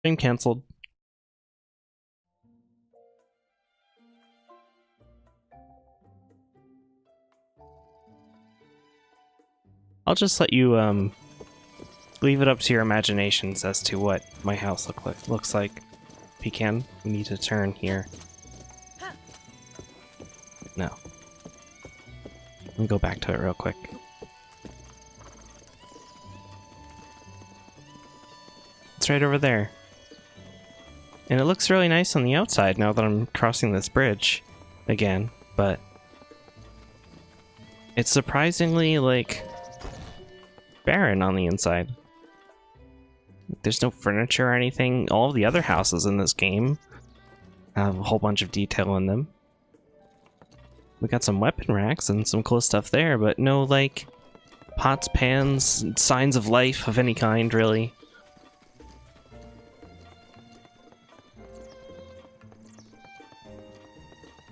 Stream canceled. I'll just let you leave it up to your imaginations as to what my house looks like. Pecan, we need to turn here. No. Let me go back to it real quick. It's right over there. And it looks really nice on the outside now that I'm crossing this bridge again, but it's surprisingly, like, barren on the inside. There's no furniture or anything. All of the other houses in this game have a whole bunch of detail in them. We got some weapon racks and some cool stuff there, but no, like, pots, pans, signs of life of any kind, really.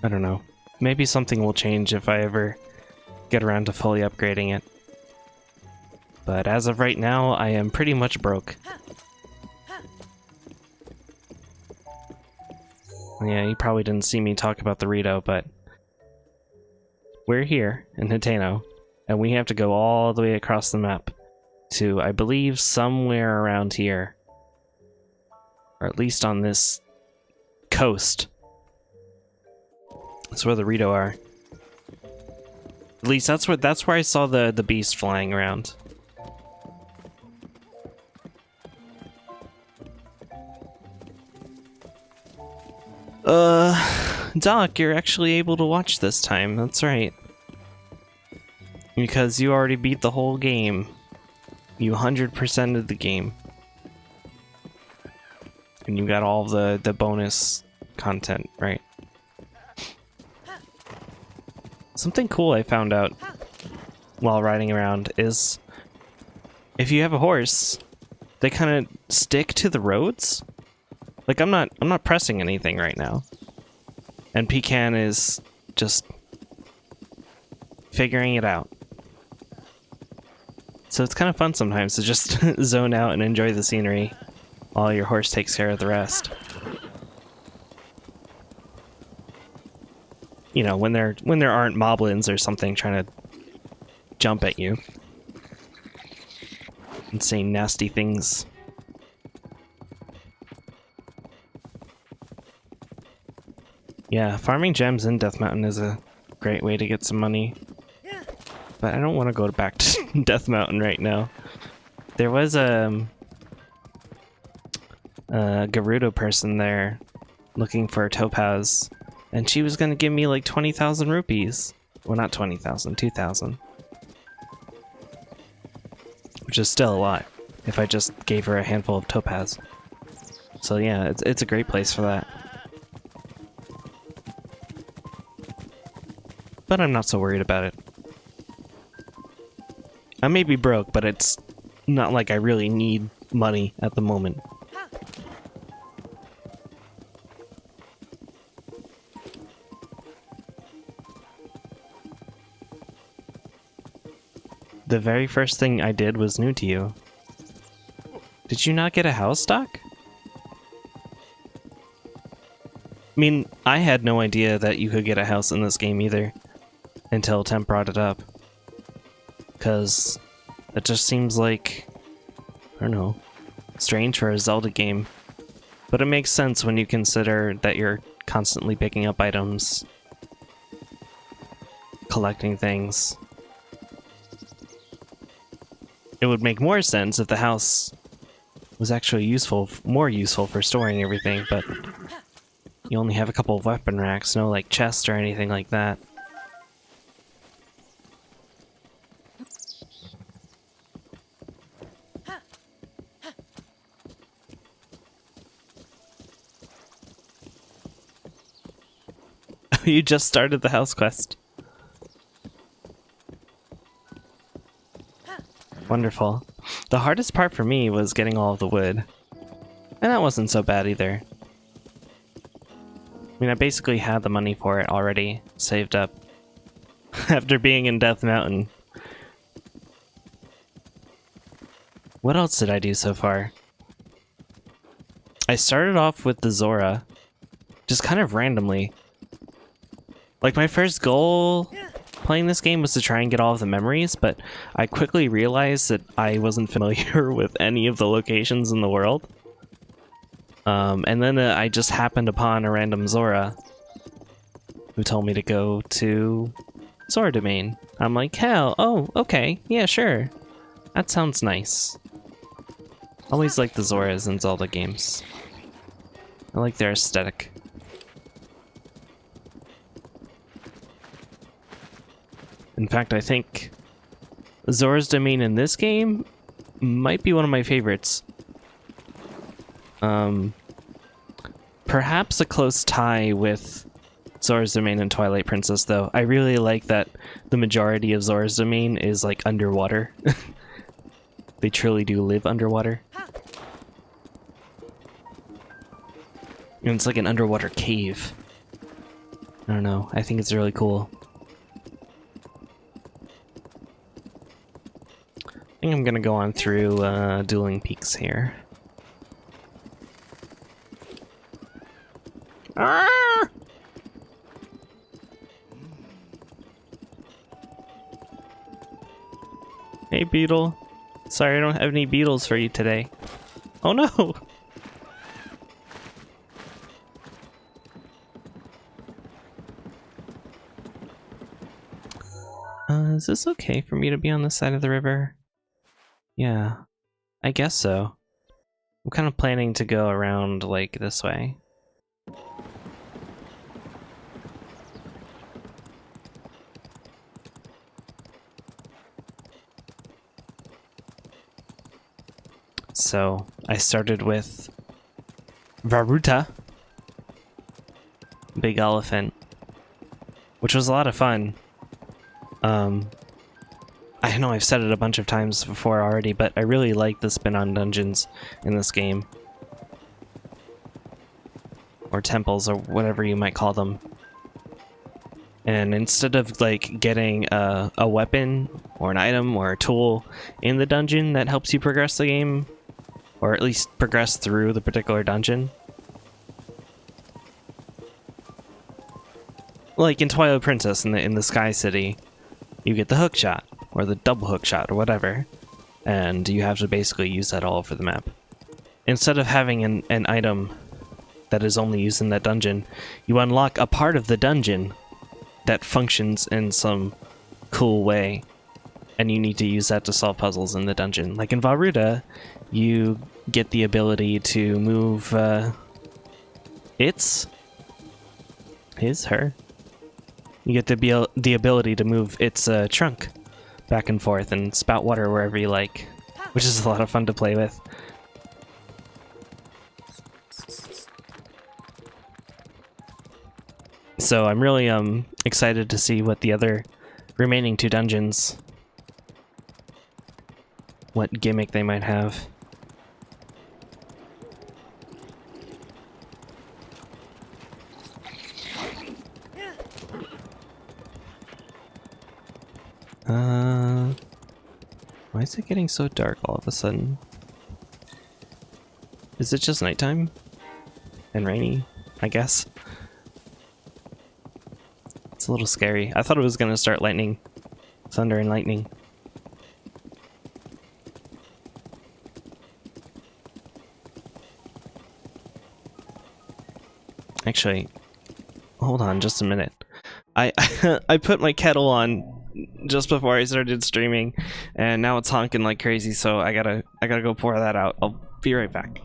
I don't know. Maybe something will change if I ever get around to fully upgrading it. But as of right now, I am pretty much broke. Yeah, you probably didn't see me talk about the Rito, but we're here in Hitano, and we have to go all the way across the map to, I believe, somewhere around here. Or at least on this coast. That's where the Rito are. At least that's where I saw the beast flying around. Doc, you're actually able to watch this time. That's right. Because you already beat the whole game. You 100%ed the game. And you got all the bonus content, right? Something cool I found out while riding around is if you have a horse, they kind of stick to the roads. Like I'm not pressing anything right now. And Pecan is just figuring it out. So it's kind of fun sometimes to just zone out and enjoy the scenery while your horse takes care of the rest. You know, when there aren't moblins or something trying to jump at you and say nasty things. Yeah, farming gems in Death Mountain is a great way to get some money. But I don't want to go back to Death Mountain right now. There was a Gerudo person there looking for a topaz, and she was going to give me like 20,000 rupees. Well, not 20,000, 2,000. Which is still a lot if I just gave her a handful of topaz. So yeah, it's a great place for that. But I'm not so worried about it. I may be broke, but it's not like I really need money at the moment. The very first thing I did was new to you. Did you not get a house, Doc? I mean, I had no idea that you could get a house in this game either, until Temp brought it up. Because it just seems like, I don't know, strange for a Zelda game. But it makes sense when you consider that you're constantly picking up items, collecting things. It would make more sense if the house was actually more useful for storing everything, but you only have a couple of weapon racks, no like chests or anything like that. You just started the house quest. Wonderful. The hardest part for me was getting all of the wood. And that wasn't so bad either. I mean, I basically had the money for it already, saved up, after being in Death Mountain. What else did I do so far? I started off with the Zora, just kind of randomly. Like, my first goal playing this game was to try and get all of the memories, but I quickly realized that I wasn't familiar with any of the locations in the world. And then I just happened upon a random Zora who told me to go to Zora Domain. I'm like, hell, oh, okay, yeah, sure. That sounds nice. Always like the Zoras in Zelda games. I like their aesthetic. In fact, I think Zora's Domain in this game might be one of my favorites. Perhaps a close tie with Zora's Domain and Twilight Princess, though. I really like that the majority of Zora's Domain is, like, underwater. They truly do live underwater. And it's like an underwater cave. I don't know, I think it's really cool. I think I'm gonna go on through Dueling Peaks here. Ah! Hey, Beetle. Sorry, I don't have any beetles for you today. Oh no! Is this okay for me to be on this side of the river? Yeah, I guess so. I'm kind of planning to go around, like, this way. So, I started with Varuta, Big Elephant, which was a lot of fun. I know I've said it a bunch of times before already, but I really like the spin-on dungeons in this game. Or temples, or whatever you might call them. And instead of, like, getting a weapon, or an item, or a tool in the dungeon that helps you progress the game, or at least progress through the particular dungeon. Like in Twilight Princess in the Sky City, you get the hook shot, or the double hook shot, or whatever, and you have to basically use that all over the map. Instead of having an item that is only used in that dungeon, you unlock a part of the dungeon that functions in some cool way, and you need to use that to solve puzzles in the dungeon. Like in Varuta, you get the ability to move her. You get the ability to move its trunk back and forth and spout water wherever you like, which is a lot of fun to play with. So I'm really excited to see what the other remaining two dungeons, what gimmick they might have. Why is it getting so dark all of a sudden? Is it just nighttime? And rainy, I guess? It's a little scary. I thought it was gonna start lightning. Thunder and lightning. Actually, hold on just a minute. I I put my kettle on just before I started streaming, and now it's honking like crazy, so I gotta go pour that out. I'll be right back.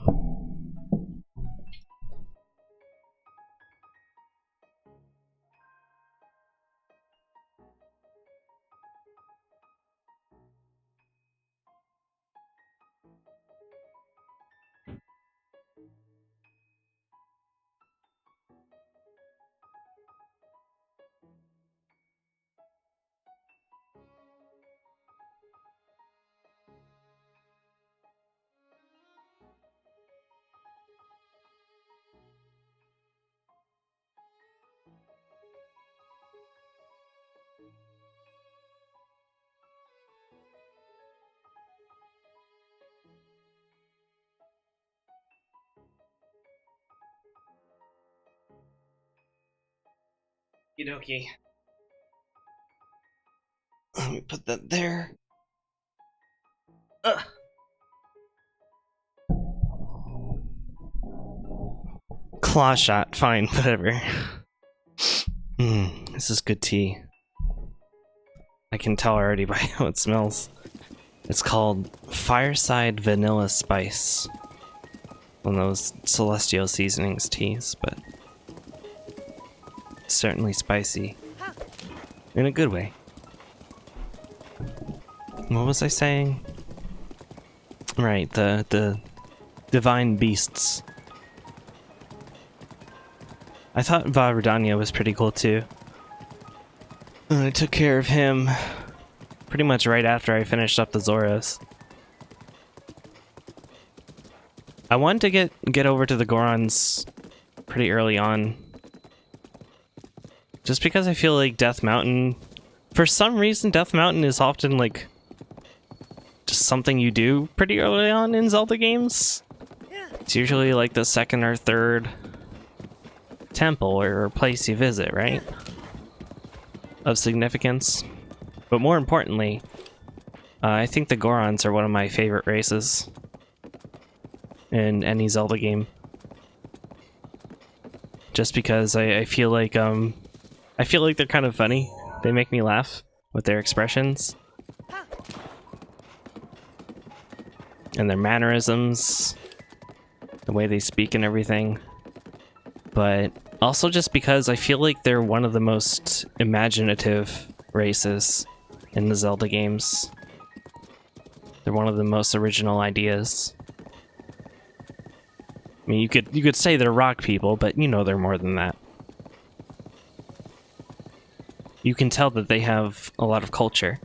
Okie. Let me put that there. Ugh. Claw shot, fine, whatever. This is good tea. I can tell already by how it smells. It's called Fireside Vanilla Spice. One of those Celestial Seasonings teas, but it's certainly spicy. In a good way. What was I saying? Right, the divine beasts. I thought Vardania was pretty cool too. I took care of him pretty much right after I finished up the Zoras. I wanted to get over to the Gorons pretty early on. Just because I feel like Death Mountain... For some reason, Death Mountain is often like... just something you do pretty early on in Zelda games. It's usually like the second or third temple or place you visit, right? Of significance. But more importantly, I think the Gorons are one of my favorite races in any Zelda game. Just because I feel like they're kind of funny. They make me laugh with their expressions. And their mannerisms. The way they speak and everything. But also just because I feel like they're one of the most imaginative races in the Zelda games. They're one of the most original ideas. I mean, you could say they're rock people, but you know they're more than that. You can tell that they have a lot of culture.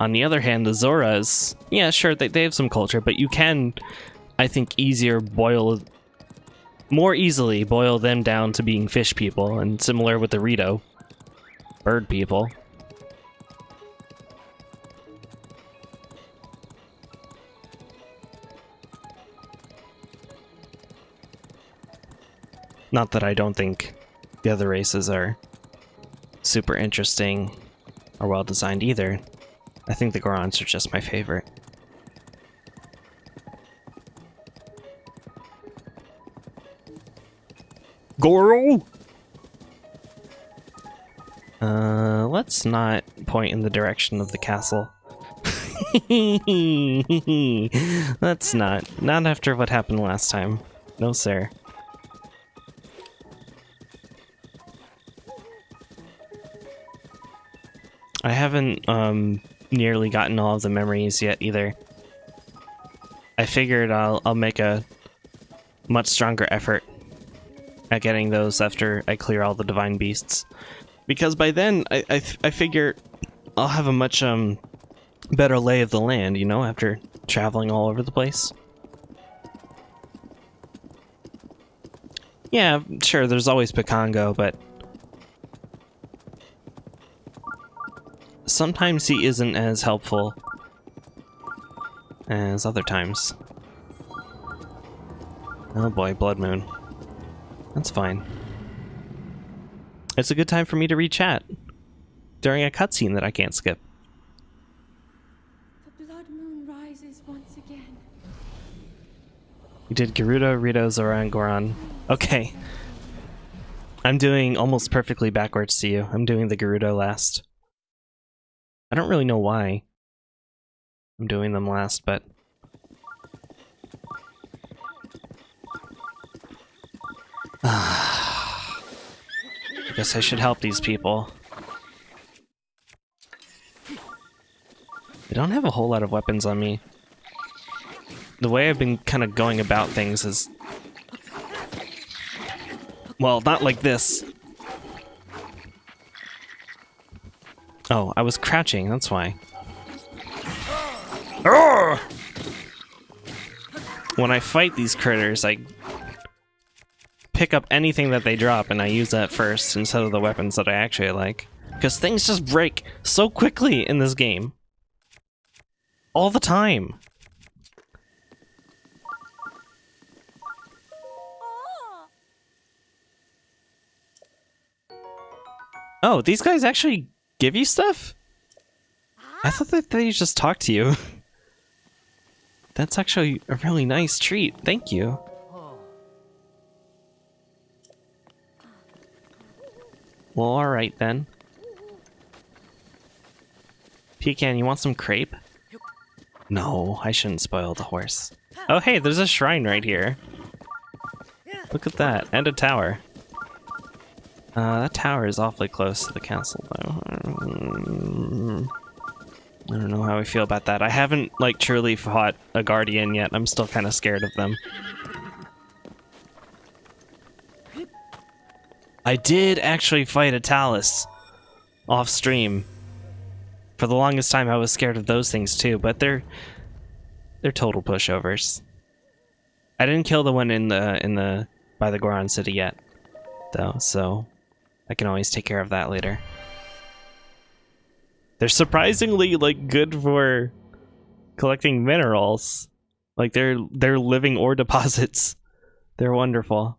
On the other hand, the Zoras, yeah, sure, they have some culture, but you can, I think, more easily boil them down to being fish people, and similar with the Rito, bird people. Not that I don't think the other races are super interesting or well designed either. I think the Gorons are just my favorite. Goro! Let's not point in the direction of the castle. Let's not. Not after what happened last time. No, sir. I haven't, nearly gotten all of the memories yet either. I figured I'll make a much stronger effort at getting those after I clear all the divine beasts, because by then I figure I'll have a much better lay of the land, you know, after traveling all over the place. Yeah, sure, there's always Picongo, but sometimes he isn't as helpful as other times. Oh boy, Blood Moon. That's fine. It's a good time for me to re-chat during a cutscene that I can't skip. The Blood Moon rises once again. You did Gerudo, Rito, Zora, and Goron. Okay. I'm doing almost perfectly backwards to you. I'm doing the Gerudo last. I don't really know why I'm doing them last, but... I guess I should help these people. I don't have a whole lot of weapons on me. The way I've been kind of going about things is... well, not like this. Oh, I was crouching, that's why. Arrgh! When I fight these critters, I pick up anything that they drop and I use that first instead of the weapons that I actually like. Because things just break so quickly in this game. All the time. Oh, these guys actually give you stuff? I thought that they just talk to you. That's actually a really nice treat. Thank you. Well, alright then. Pecan, you want some crepe? No, I shouldn't spoil the horse. Oh hey, there's a shrine right here. Look at that, and a tower. That tower is awfully close to the castle, though. I don't know how I feel about that. I haven't, like, truly fought a guardian yet. I'm still kind of scared of them. I did actually fight a Talus off stream. For the longest time, I was scared of those things too, but they're total pushovers. I didn't kill the one in the by the Goron City yet, though, so I can always take care of that later. They're surprisingly, like, good for collecting minerals. Like, they're living ore deposits. They're wonderful.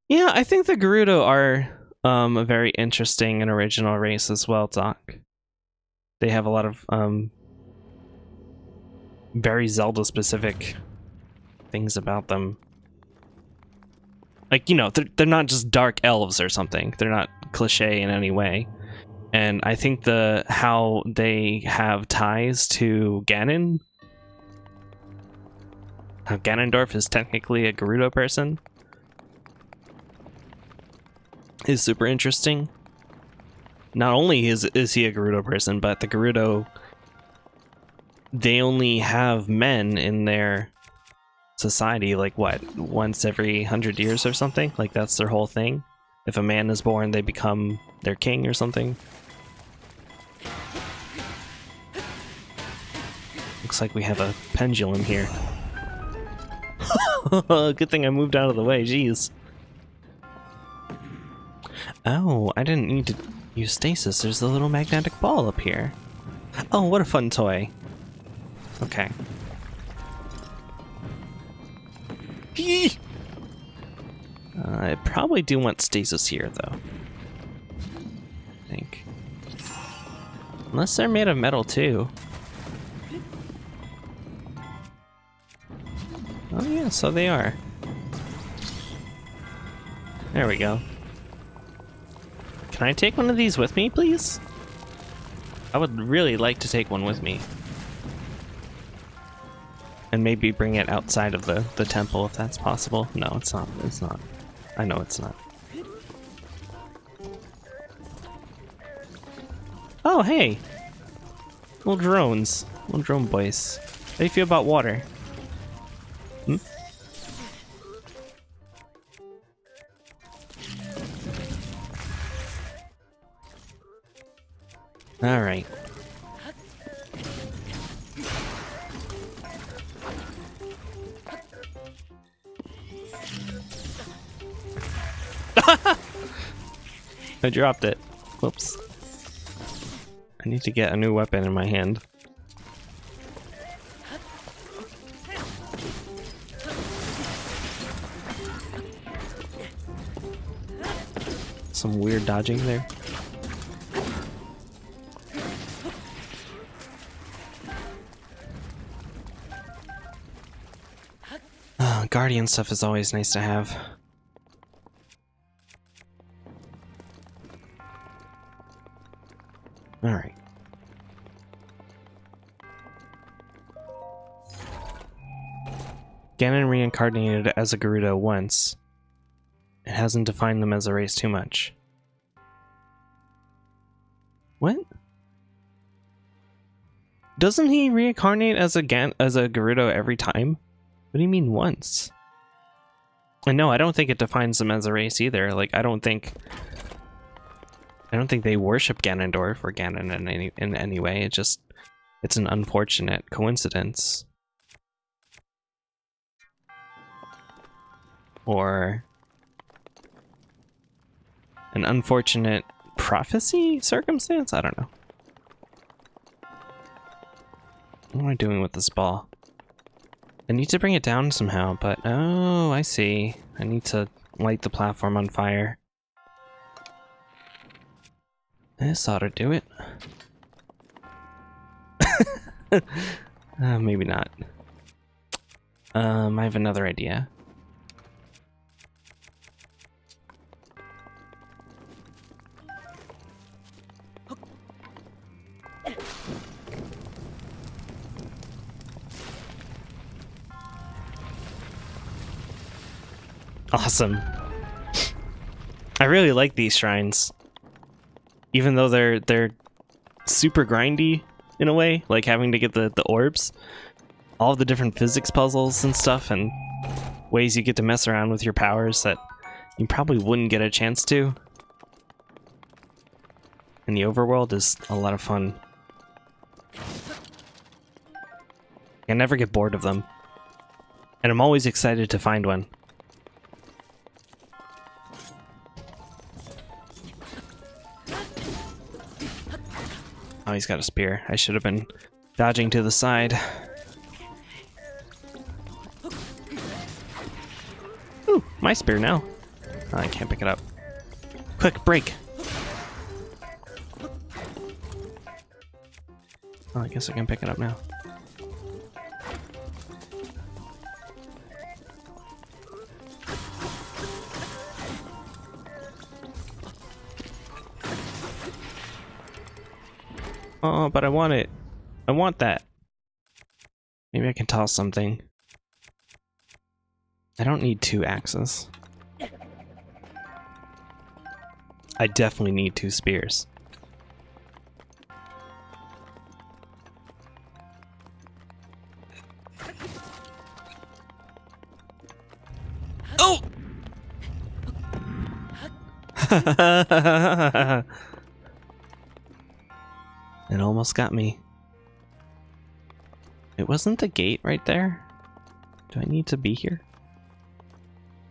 Yeah, I think the Gerudo are a very interesting and original race as well, Doc. They have a lot of very Zelda-specific things about them. Like, you know, they're not just dark elves or something. They're not cliche in any way. And I think how they have ties to Ganon, how Ganondorf is technically a Gerudo person, is super interesting. Not only is he a Gerudo person, but the Gerudo, they only have men in their society, like, what, once every 100 years or something? Like, that's their whole thing. If a man is born, they become their king or something. Looks like we have a pendulum here. Good thing I moved out of the way, jeez. Oh, I didn't need to use stasis. There's a little magnetic ball up here. Oh, what a fun toy. Okay. I probably do want stasis here, though. I think. Unless they're made of metal, too. Oh yeah, so they are. There we go. Can I take one of these with me, please? I would really like to take one with me. And maybe bring it outside of the temple if that's possible. No, it's not. It's not. I know it's not. Oh, hey! Little drones. Little drone boys. How do you feel about water? Hmm? Alright. I dropped it. Whoops. I need to get a new weapon in my hand. Some weird dodging there. Guardian stuff is always nice to have. Alright. Ganon reincarnated as a Gerudo once. It hasn't defined them as a race too much. What? Doesn't he reincarnate as a Gerudo every time? What do you mean once? And no, I don't think it defines them as a race either. Like, I don't think they worship Ganondorf or Ganon in any way. It's an unfortunate coincidence. Or an unfortunate prophecy circumstance? I don't know. What am I doing with this ball? I need to bring it down somehow, but oh, I see. I need to light the platform on fire. This ought to do it. Maybe not. I have another idea. Awesome. I really like these shrines. Even though they're super grindy in a way, like having to get the orbs. All the different physics puzzles and stuff, and ways you get to mess around with your powers that you probably wouldn't get a chance to. And the overworld is a lot of fun. I never get bored of them. And I'm always excited to find one. Oh, he's got a spear. I should have been dodging to the side. Ooh, my spear now. Oh, I can't pick it up. Quick, break! Oh, I guess I can pick it up now. Oh, but I want it. I want that. Maybe I can toss something. I don't need 2 axes. I definitely need 2 spears. Oh! It almost got me. It wasn't the gate right there? Do I need to be here?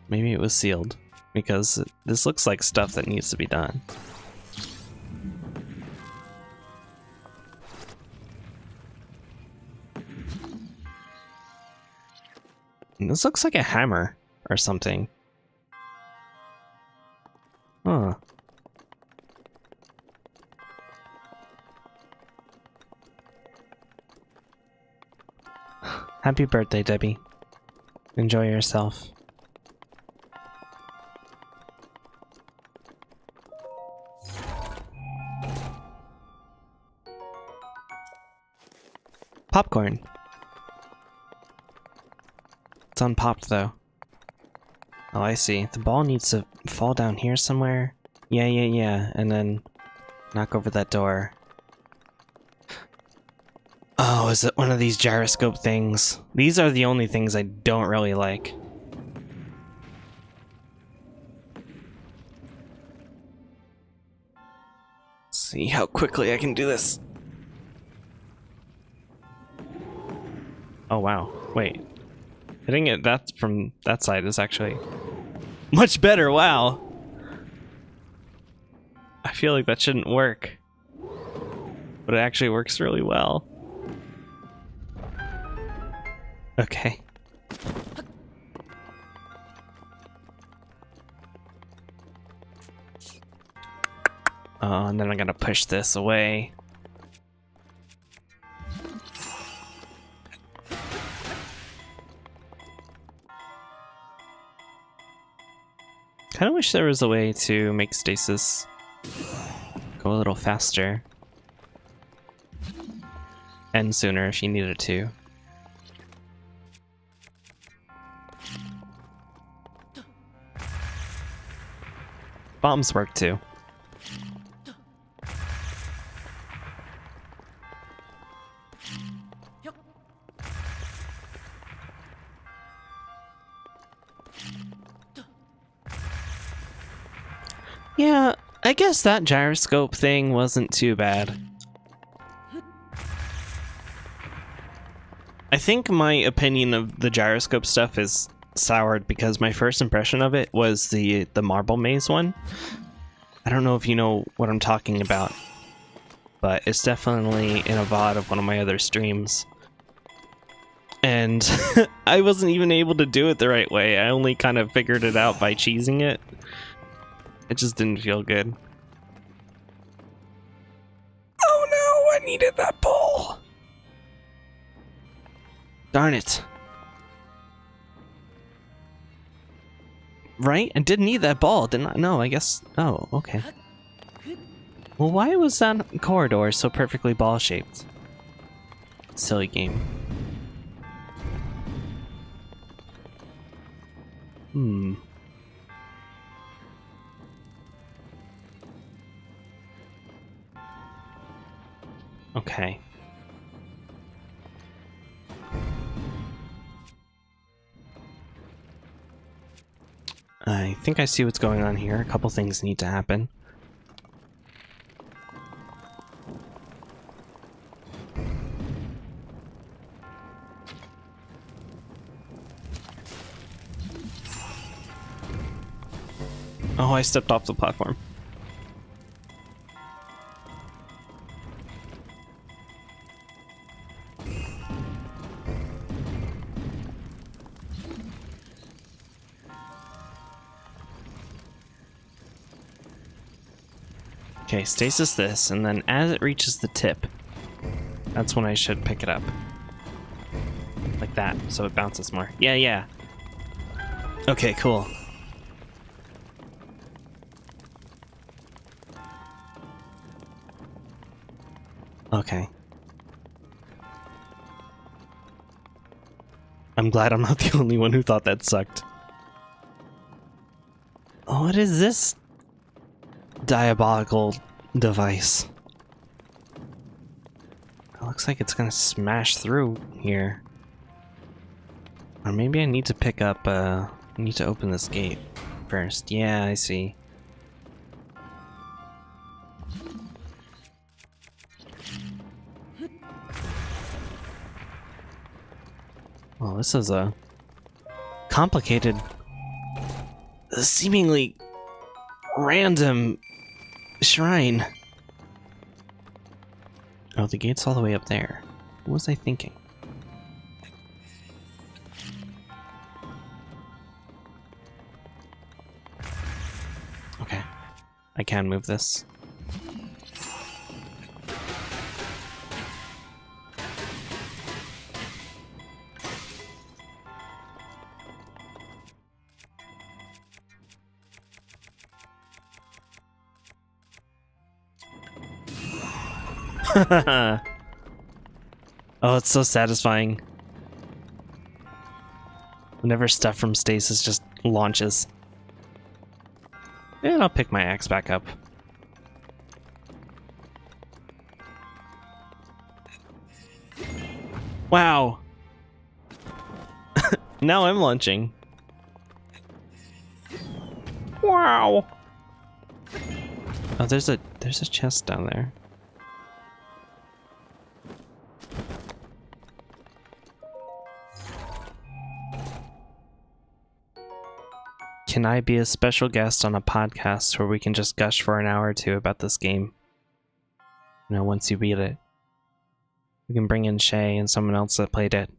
Maybe it was sealed, because this looks like stuff that needs to be done. And this looks like a hammer or something. Huh. Happy birthday, Debbie. Enjoy yourself. Popcorn. It's unpopped though. Oh, I see. The ball needs to fall down here somewhere. Yeah. And then knock over that door. Oh, is it one of these gyroscope things? These are the only things I don't really like. See how quickly I can do this. Oh wow, wait. Hitting it that from that side is actually much better, wow. I feel like that shouldn't work. But it actually works really well. Okay. Oh, and then I gotta push this away. Kinda wish there was a way to make stasis go a little faster. End sooner if you needed to. Bombs work too. Yeah, I guess that gyroscope thing wasn't too bad. I think my opinion of the gyroscope stuff is soured because my first impression of it was the marble maze one. I don't know if you know what I'm talking about, but it's definitely in a VOD of one of my other streams. And and I wasn't even able to do it the right way. I only kind of figured it out by cheesing it. It just didn't feel good. Oh no, I needed that ball. Darn it. Right? I didn't need that ball, didn't I? No, I guess... Oh, okay. Well, why was that corridor so perfectly ball-shaped? Silly game. Okay. I think I see what's going on here. A couple things need to happen. Oh, I stepped off the platform. Okay, stasis this, and then as it reaches the tip, that's when I should pick it up. Like that, so it bounces more. Yeah, yeah. Okay, cool. Okay. I'm glad I'm not the only one who thought that sucked. Oh, what is this diabolical device? It looks like it's gonna smash through here. Or maybe I need to pick up, I need to open this gate first. Yeah, I see. Well, this is a complicated, seemingly random shrine. Oh, the gate's all the way up there. What was I thinking? Okay. I can move this. Oh, it's so satisfying. Whenever stuff from stasis just launches. And I'll pick my axe back up. Wow. Now I'm launching. Wow. Oh, there's a chest down there. Can I be a special guest on a podcast where we can just gush for an hour or two about this game? You know, once you beat it. We can bring in Shay and someone else that played it.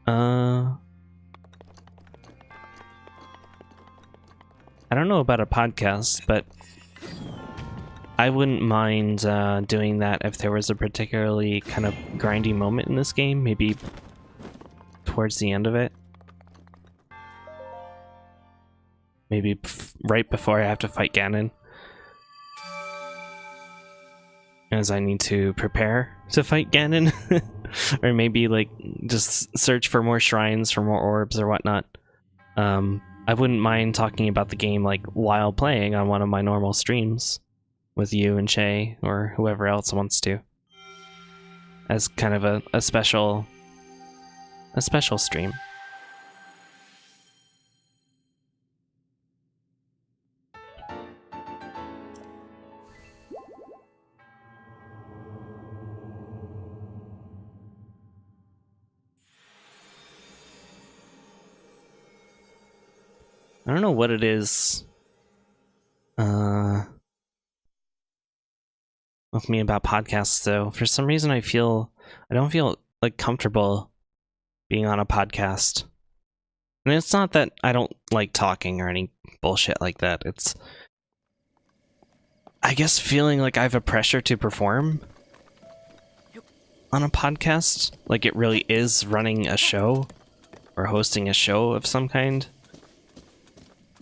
I don't know about a podcast, but I wouldn't mind doing that if there was a particularly kind of grindy moment in this game, maybe towards the end of it. Maybe right before I have to fight Ganon. As I need to prepare to fight Ganon. Or maybe like just search for more shrines, for more orbs or whatnot. I wouldn't mind talking about the game like while playing on one of my normal streams with you and Shay or whoever else wants to. As kind of a special stream. I don't know what it is with me about podcasts though. For some reason I don't feel like comfortable being on a podcast. And it's not that I don't like talking or any bullshit like that. It's, I guess, feeling like I have a pressure to perform on a podcast. Like it really is running a show or hosting a show of some kind.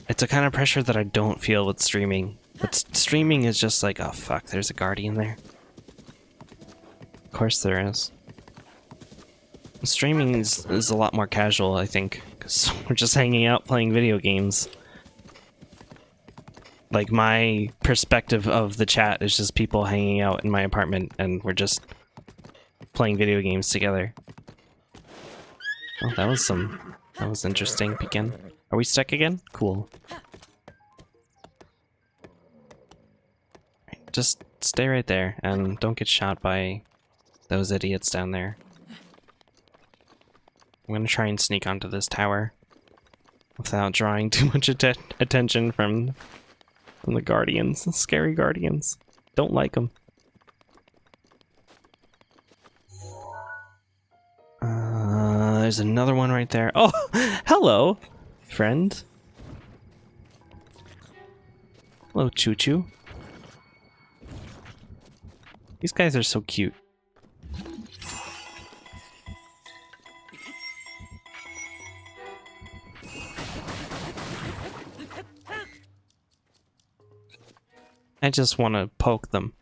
It's a kind of pressure that I don't feel with streaming. But streaming is just like, oh fuck, there's a guardian there. Of course there is. Streaming is a lot more casual, I think, because we're just hanging out playing video games. Like, my perspective of the chat is just people hanging out in my apartment, and we're just playing video games together. Oh, that was interesting. Begin. Are we stuck again? Cool. Just stay right there, and don't get shot by those idiots down there. I'm gonna try and sneak onto this tower without drawing too much attention from the guardians, the scary guardians. Don't like them. There's another one right there. Oh, hello, friend. Hello, Choo Choo. These guys are so cute. I just want to poke them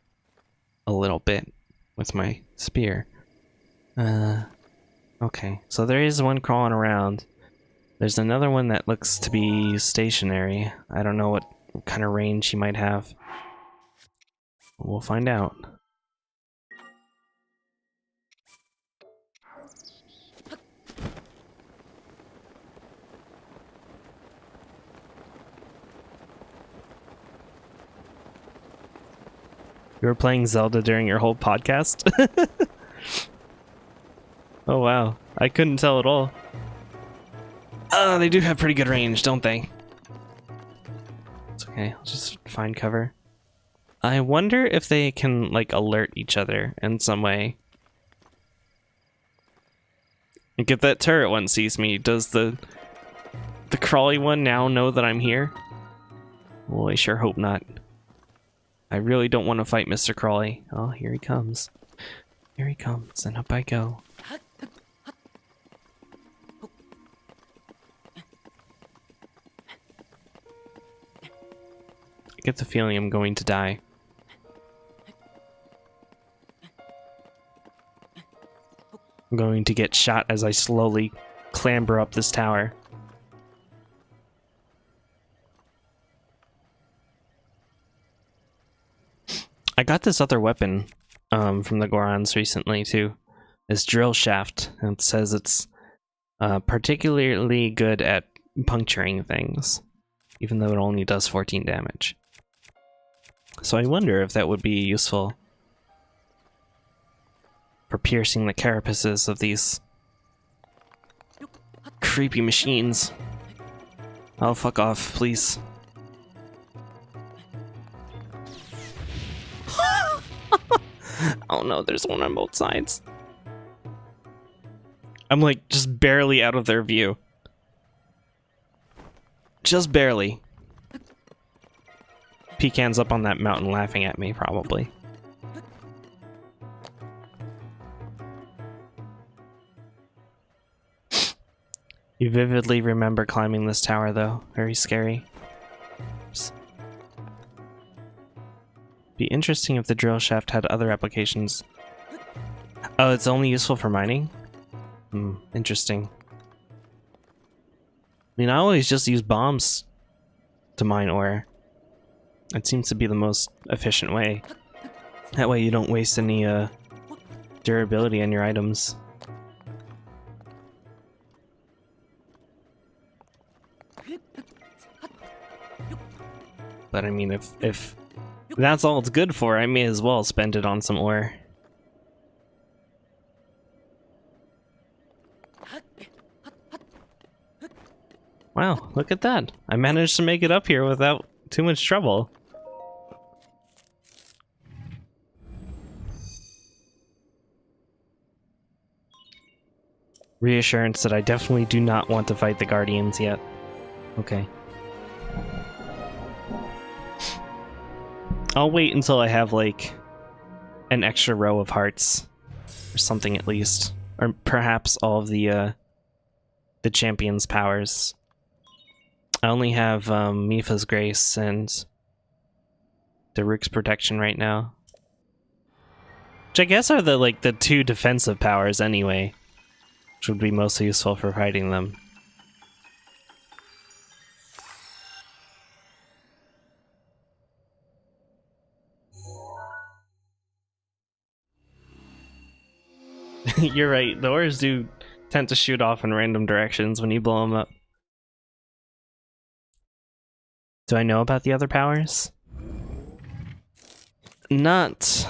a little bit with my spear. Okay, so there is one crawling around. There's another one that looks to be stationary. I don't know what kind of range he might have. We'll find out. You were playing Zelda during your whole podcast? Oh wow, I couldn't tell at all. They do have pretty good range, don't they? It's okay, I'll just find cover. I wonder if they can, like, alert each other in some way. Like, if that turret one sees me, does the crawly one now know that I'm here? Well, I sure hope not. I really don't want to fight Mr. Crawley. Oh, here he comes. Here he comes, and up I go. I get the feeling I'm going to die. I'm going to get shot as I slowly clamber up this tower. I got this other weapon from the Gorons recently too. This drill shaft, and it says it's particularly good at puncturing things, even though it only does 14 damage. So I wonder if that would be useful for piercing the carapaces of these creepy machines. Oh, fuck off, please. Oh no, there's one on both sides. I'm like just barely out of their view. Just barely. Pecan's up on that mountain laughing at me, probably. You vividly remember climbing this tower, though. Very scary. Oops. Be interesting if the drill shaft had other applications. Oh, it's only useful for mining? Hmm, interesting. I mean, I always just use bombs to mine ore. It seems to be the most efficient way. That way you don't waste any durability on your items. But I mean, if that's all it's good for, I may as well spend it on some ore. Wow, look at that. I managed to make it up here without too much trouble. reassurance that I definitely do not want to fight the Guardians yet. Okay. I'll wait until I have, like, an extra row of hearts. Or something at least. Or perhaps all of the champion's powers. I only have Mipha's Grace and Daruk's Protection right now. Which I guess are the two defensive powers anyway. Which would be most useful for fighting them. You're right, the ores do tend to shoot off in random directions when you blow them up. Do I know about the other powers? Not...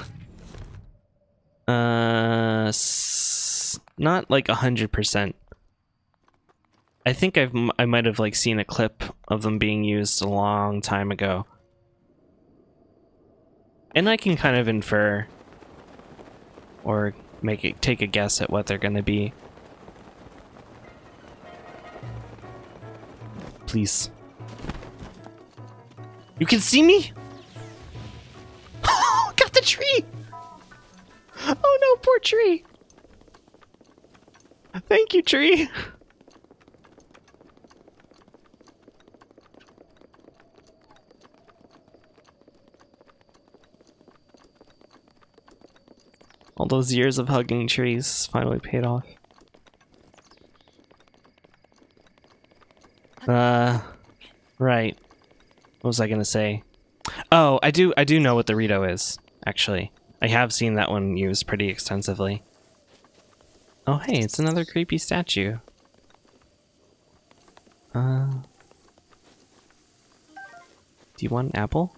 not like 100%. I think I might have like seen a clip of them being used a long time ago. And I can kind of infer or take a guess at what they're gonna be. Please. You can see me? Oh, got the tree! Oh no, poor tree! Thank you, tree! All those years of hugging trees finally paid off. Right. What was I gonna say? Oh, I do know what the Rito is, actually. I have seen that one used pretty extensively. Oh hey, it's another creepy statue. Do you want an apple?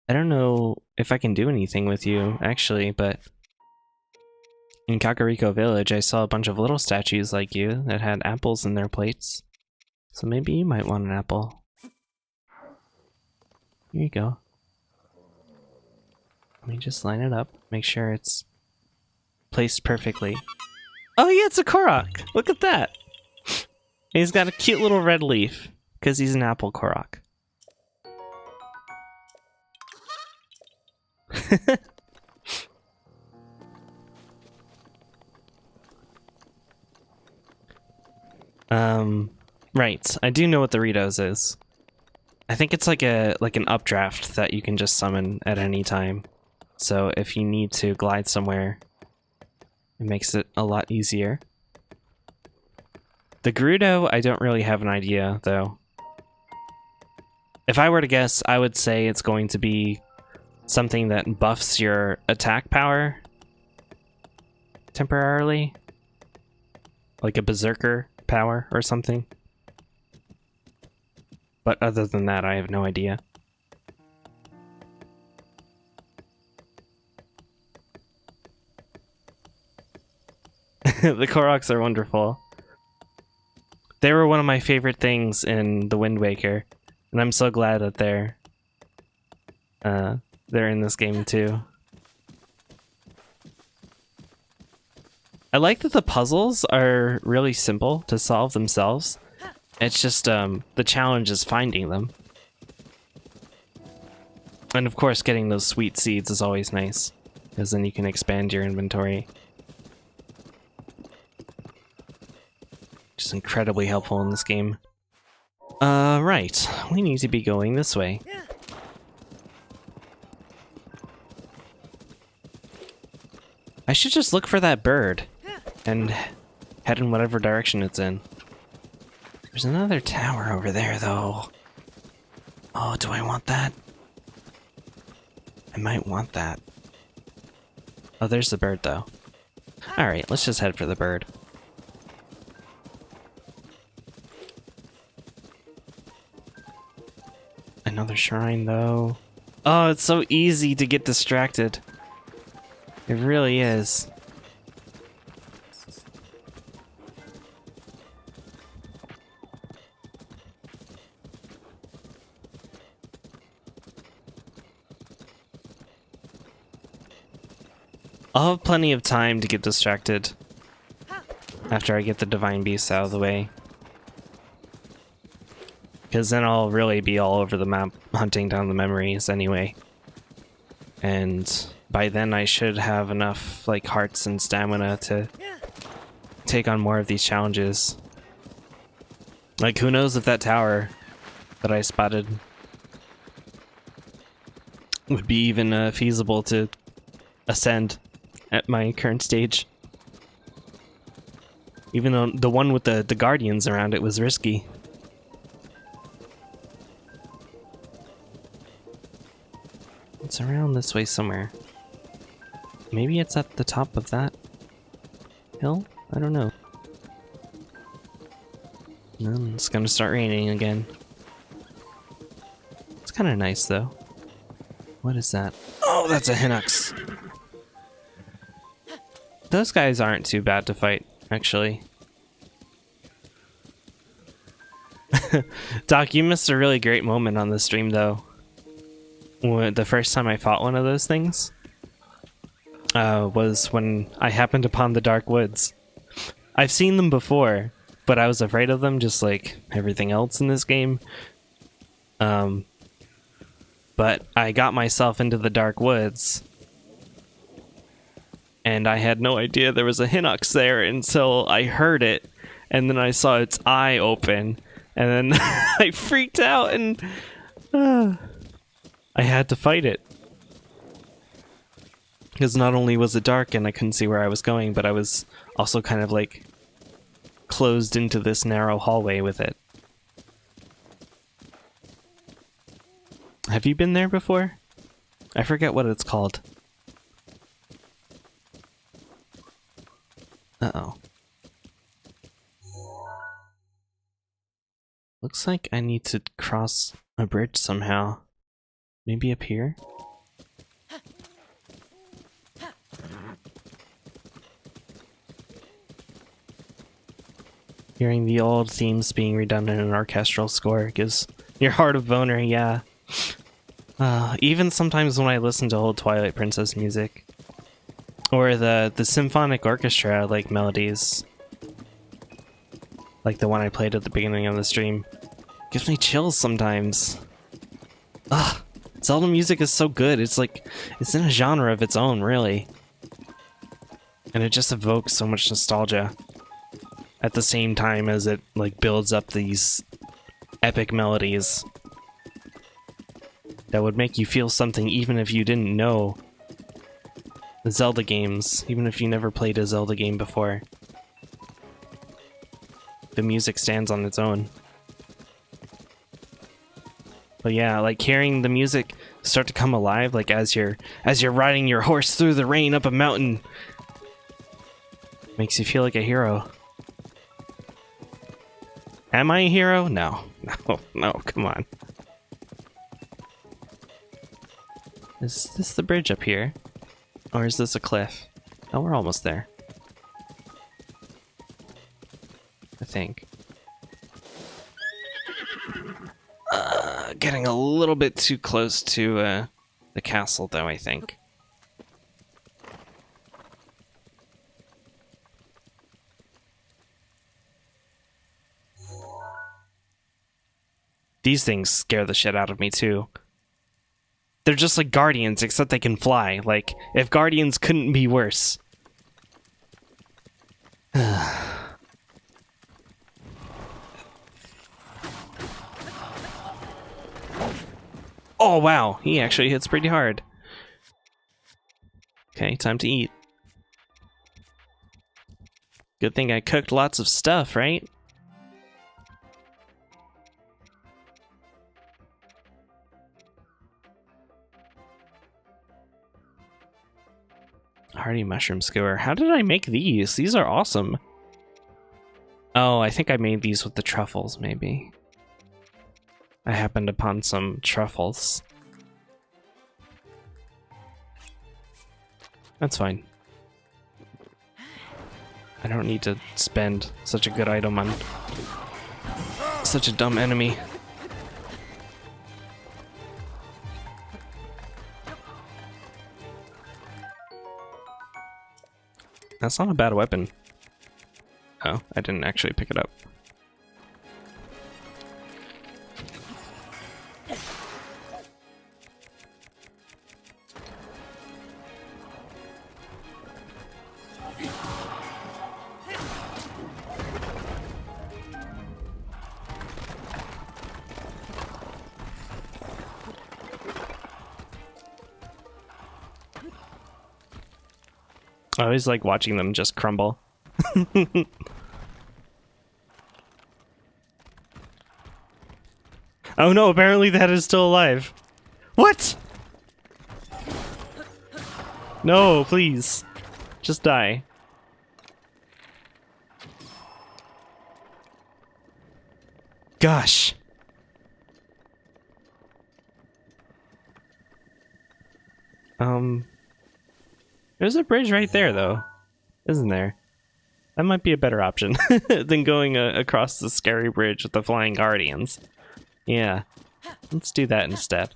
I don't know if I can do anything with you, actually, but in Kakariko Village I saw a bunch of little statues like you that had apples in their plates. So maybe you might want an apple. Here you go. Let me just line it up, make sure it's placed perfectly. Oh yeah, it's a Korok! Look at that! He's got a cute little red leaf, because he's an apple Korok. Right. I do know what the Ritos is. I think it's like an updraft that you can just summon at any time. So if you need to glide somewhere, it makes it a lot easier. The Gerudo, I don't really have an idea, though. If I were to guess, I would say it's going to be something that buffs your attack power temporarily. Like a berserker power or something. But other than that, I have no idea. The Koroks are wonderful. They were one of my favorite things in The Wind Waker, and I'm so glad that they're in this game too. I like that the puzzles are really simple to solve themselves. It's just the challenge is finding them. And of course getting those sweet seeds is always nice, because then you can expand your inventory. Just incredibly helpful in this game. Right. We need to be going this way. I should just look for that bird and head in whatever direction it's in. There's another tower over there, though. Oh, do I want that? I might want that. Oh, there's the bird, though. Alright, let's just head for the bird. Another shrine, though. Oh, it's so easy to get distracted. It really is. I'll have plenty of time to get distracted after I get the Divine Beasts out of the way. Because then I'll really be all over the map hunting down the memories anyway. And by then I should have enough like hearts and stamina to take on more of these challenges. Like, who knows if that tower that I spotted would be even feasible to ascend at my current stage. Even though the one with the guardians around it was risky. It's around this way somewhere. Maybe it's at the top of that hill? I don't know. And it's gonna start raining again. It's kind of nice though. What is that? Oh, that's a Hinox. Those guys aren't too bad to fight, actually. Doc, you missed a really great moment on the stream though. The first time I fought one of those things was when I happened upon the Dark Woods. I've seen them before, but I was afraid of them just like everything else in this game. But I got myself into the Dark Woods, and I had no idea there was a Hinox there until I heard it, and then I saw its eye open, and then I freaked out, and I had to fight it. Because not only was it dark and I couldn't see where I was going, but I was also kind of like closed into this narrow hallway with it. Have you been there before? I forget what it's called. Uh-oh. Looks like I need to cross a bridge somehow. Maybe up here? Hearing the old themes being redone in an orchestral score gives your heart a boner, yeah. Even sometimes when I listen to old Twilight Princess music, or the symphonic orchestra like melodies, like the one I played at the beginning of the stream, gives me chills sometimes. Ugh, Zelda music is so good. It's like, it's in a genre of its own, really. And it just evokes so much nostalgia at the same time as it like builds up these epic melodies that would make you feel something even if you didn't know the Zelda games, even if you never played a Zelda game before. The music stands on its own. But yeah, like hearing the music start to come alive, like as you're riding your horse through the rain up a mountain, makes you feel like a hero. Am I a hero? No. No, come on. Is this the bridge up here? Or is this a cliff? Oh, we're almost there. I think. Getting a little bit too close to the castle, though, I think. These things scare the shit out of me, too. They're just like guardians, except they can fly. Like, if guardians couldn't be worse. Oh, wow. He actually hits pretty hard. Okay, time to eat. Good thing I cooked lots of stuff, right? Hearty mushroom skewer. How did I make these? These are awesome. Oh, I think I made these with the truffles, maybe. I happened upon some truffles. That's fine. I don't need to spend such a good item on such a dumb enemy. That's not a bad weapon. Oh, I didn't actually pick it up. I always like watching them just crumble. Oh no, apparently that is still alive. What? No, please. Just die. Gosh. There's a bridge right there, though. Isn't there? That might be a better option than going across the scary bridge with the flying guardians. Yeah. Let's do that instead.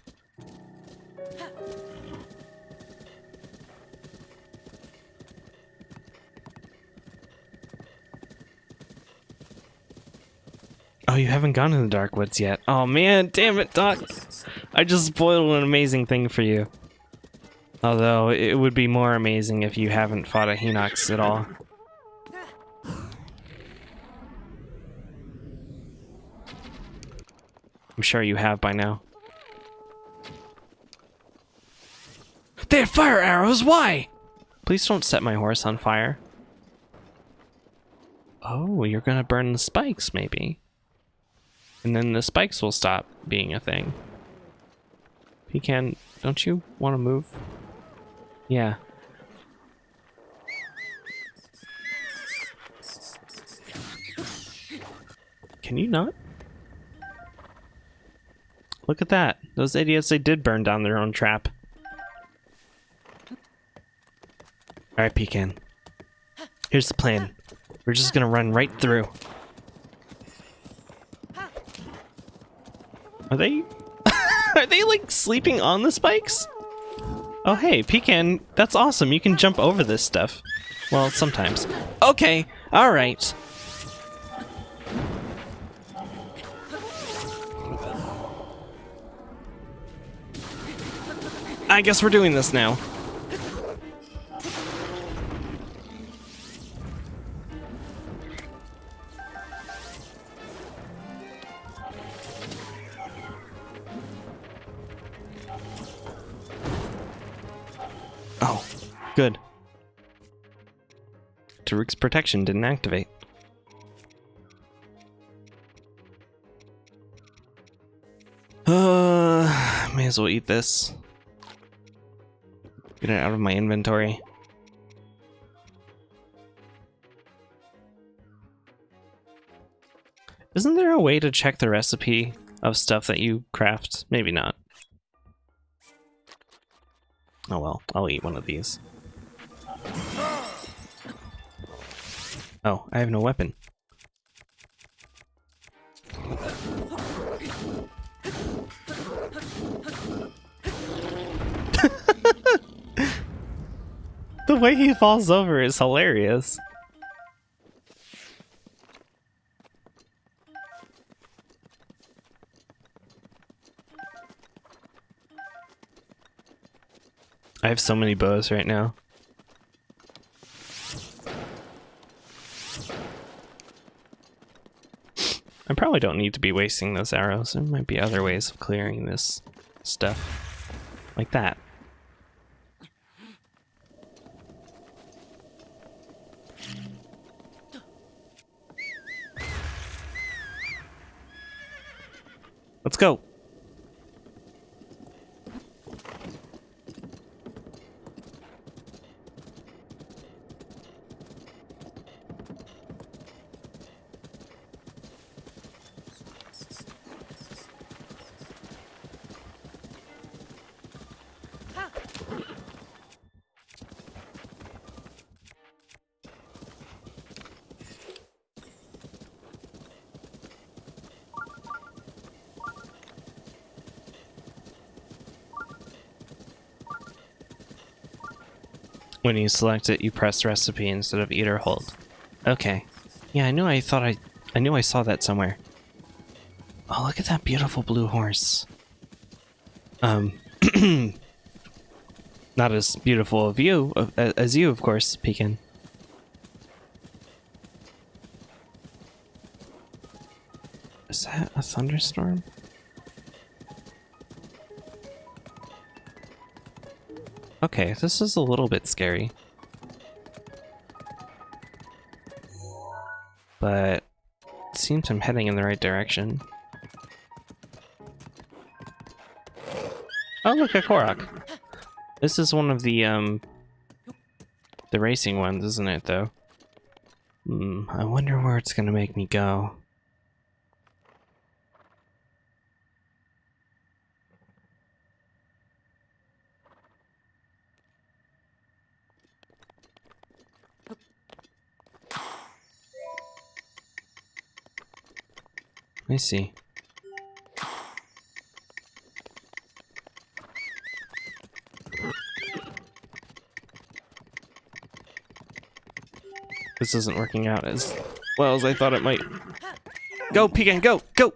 Oh, you haven't gone in the Dark Woods yet. Oh man, damn it, Doc. I just spoiled an amazing thing for you. Although, it would be more amazing if you haven't fought a Hinox at all. I'm sure you have by now. They have fire arrows, why? Please don't set my horse on fire. Oh, you're gonna burn the spikes, maybe. And then the spikes will stop being a thing. Pecan, don't you want to move? Yeah. Can you not? Look at that. Those idiots, they did burn down their own trap. Alright, Pecan. Here's the plan. We're just gonna run right through. Are they... Are they, like, sleeping on the spikes? Oh, hey, Pecan, that's awesome. You can jump over this stuff. Well, sometimes. Okay, alright. I guess we're doing this now. Oh, good. Taruk's protection didn't activate. May as well eat this. Get it out of my inventory. Isn't there a way to check the recipe of stuff that you craft? Maybe not. Oh well, I'll eat one of these. Oh, I have no weapon. The way he falls over is hilarious. I have so many bows right now. I probably don't need to be wasting those arrows. There might be other ways of clearing this stuff. Like that. Let's go. When you select it, you press recipe instead of eat or hold. Okay. Yeah, I knew I saw that somewhere. Oh, look at that beautiful blue horse. Not as beautiful of you as you, of course, Pekin. Is that a thunderstorm? Okay, this is a little bit scary. But it seems I'm heading in the right direction. Oh, look, a Korok. This is one of the racing ones, isn't it, though? I wonder where it's gonna make me go. I see. This isn't working out as well as I thought it might. Go, Pekin, go! Go!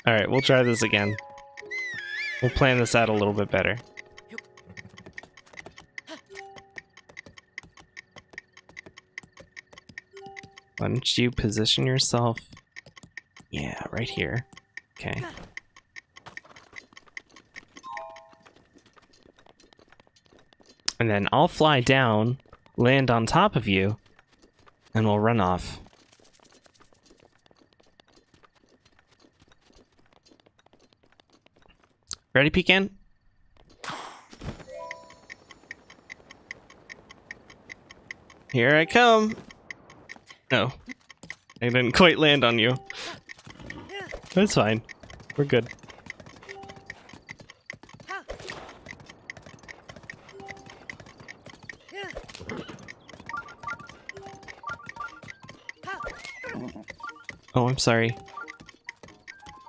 Alright, we'll try this again. We'll plan this out a little bit better. Why don't you position yourself? Yeah, right here. Okay. And then I'll fly down, land on top of you, and we'll run off. Ready, Pekin? Here I come. No, I didn't quite land on you. That's fine. We're good. Oh, I'm sorry.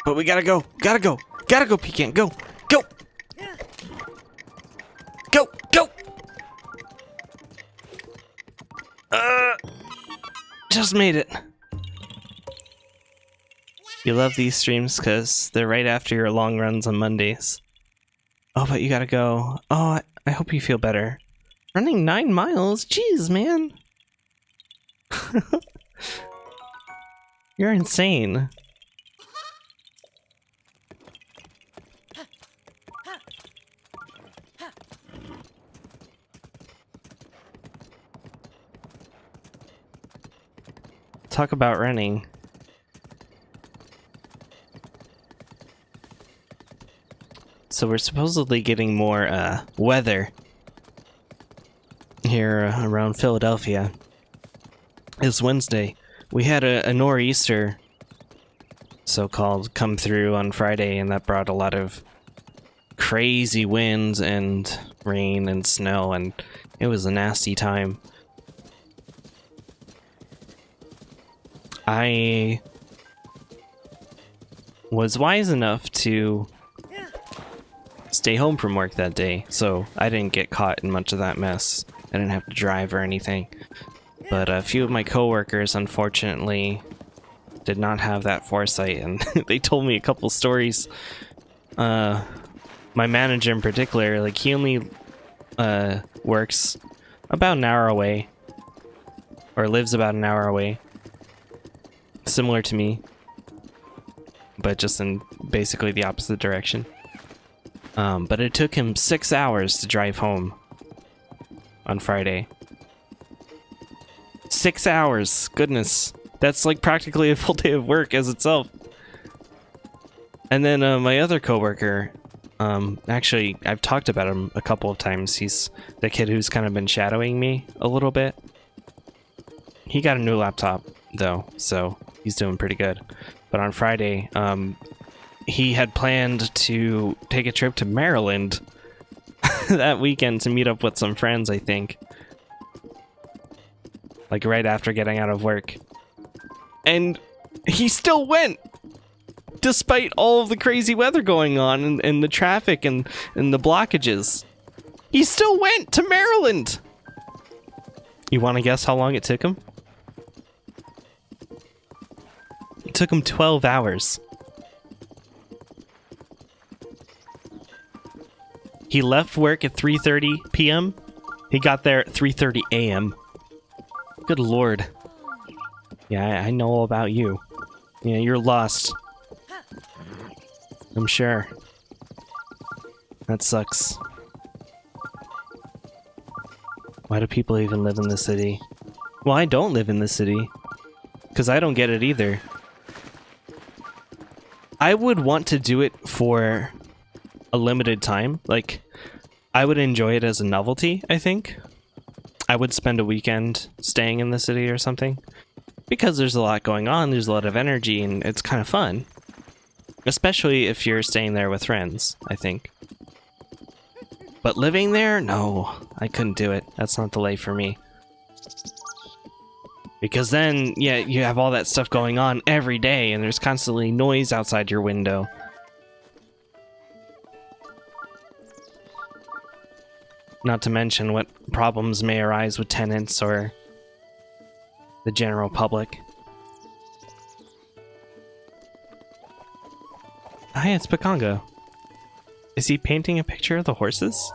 But we gotta go. Gotta go. Gotta go, Pekin. Go. Go. Go. Go. Just made it. You love these streams because they're right after your long runs on Mondays. Oh, but you gotta go. Oh, I hope you feel better. Running 9 miles? Jeez, man. You're insane. Talk about running. So we're supposedly getting more weather here around Philadelphia. It's Wednesday. We had a nor'easter, so-called, come through on Friday, and that brought a lot of crazy winds and rain and snow, and it was a nasty time. I was wise enough to stay home from work that day, so I didn't get caught in much of that mess. I didn't have to drive or anything. But a few of my coworkers, unfortunately, did not have that foresight, and they told me a couple stories. My manager in particular, like, he only works about an hour away, or lives about an hour away. Similar to me, but just in basically the opposite direction. But it took him 6 hours to drive home on Friday. 6 hours! Goodness. That's like practically a full day of work as itself. And then my other coworker, actually, I've talked about him a couple of times. He's the kid who's kind of been shadowing me a little bit. He got a new laptop, though, so he's doing pretty good. But on Friday, he had planned to take a trip to Maryland that weekend to meet up with some friends, I think. Like right after getting out of work. And he still went! Despite all of the crazy weather going on and the traffic and the blockages. He still went to Maryland! You want to guess how long it took him? It took him 12 hours. He left work at 3:30 p.m. He got there at 3:30 a.m. Good lord. Yeah, I know all about you. Yeah, you're lost. I'm sure. That sucks. Why do people even live in the city? Well, I don't live in the city. Because I don't get it either. I would want to do it for a limited time. Like, I would enjoy it as a novelty, I think. I would spend a weekend staying in the city or something. Because there's a lot going on, there's a lot of energy, and it's kind of fun. Especially if you're staying there with friends, I think. But living there? No, I couldn't do it. That's not the life for me. Because then, yeah, you have all that stuff going on every day, and there's constantly noise outside your window. Not to mention what problems may arise with tenants or the general public. Hi, it's Pikongo. Is he painting a picture of the horses?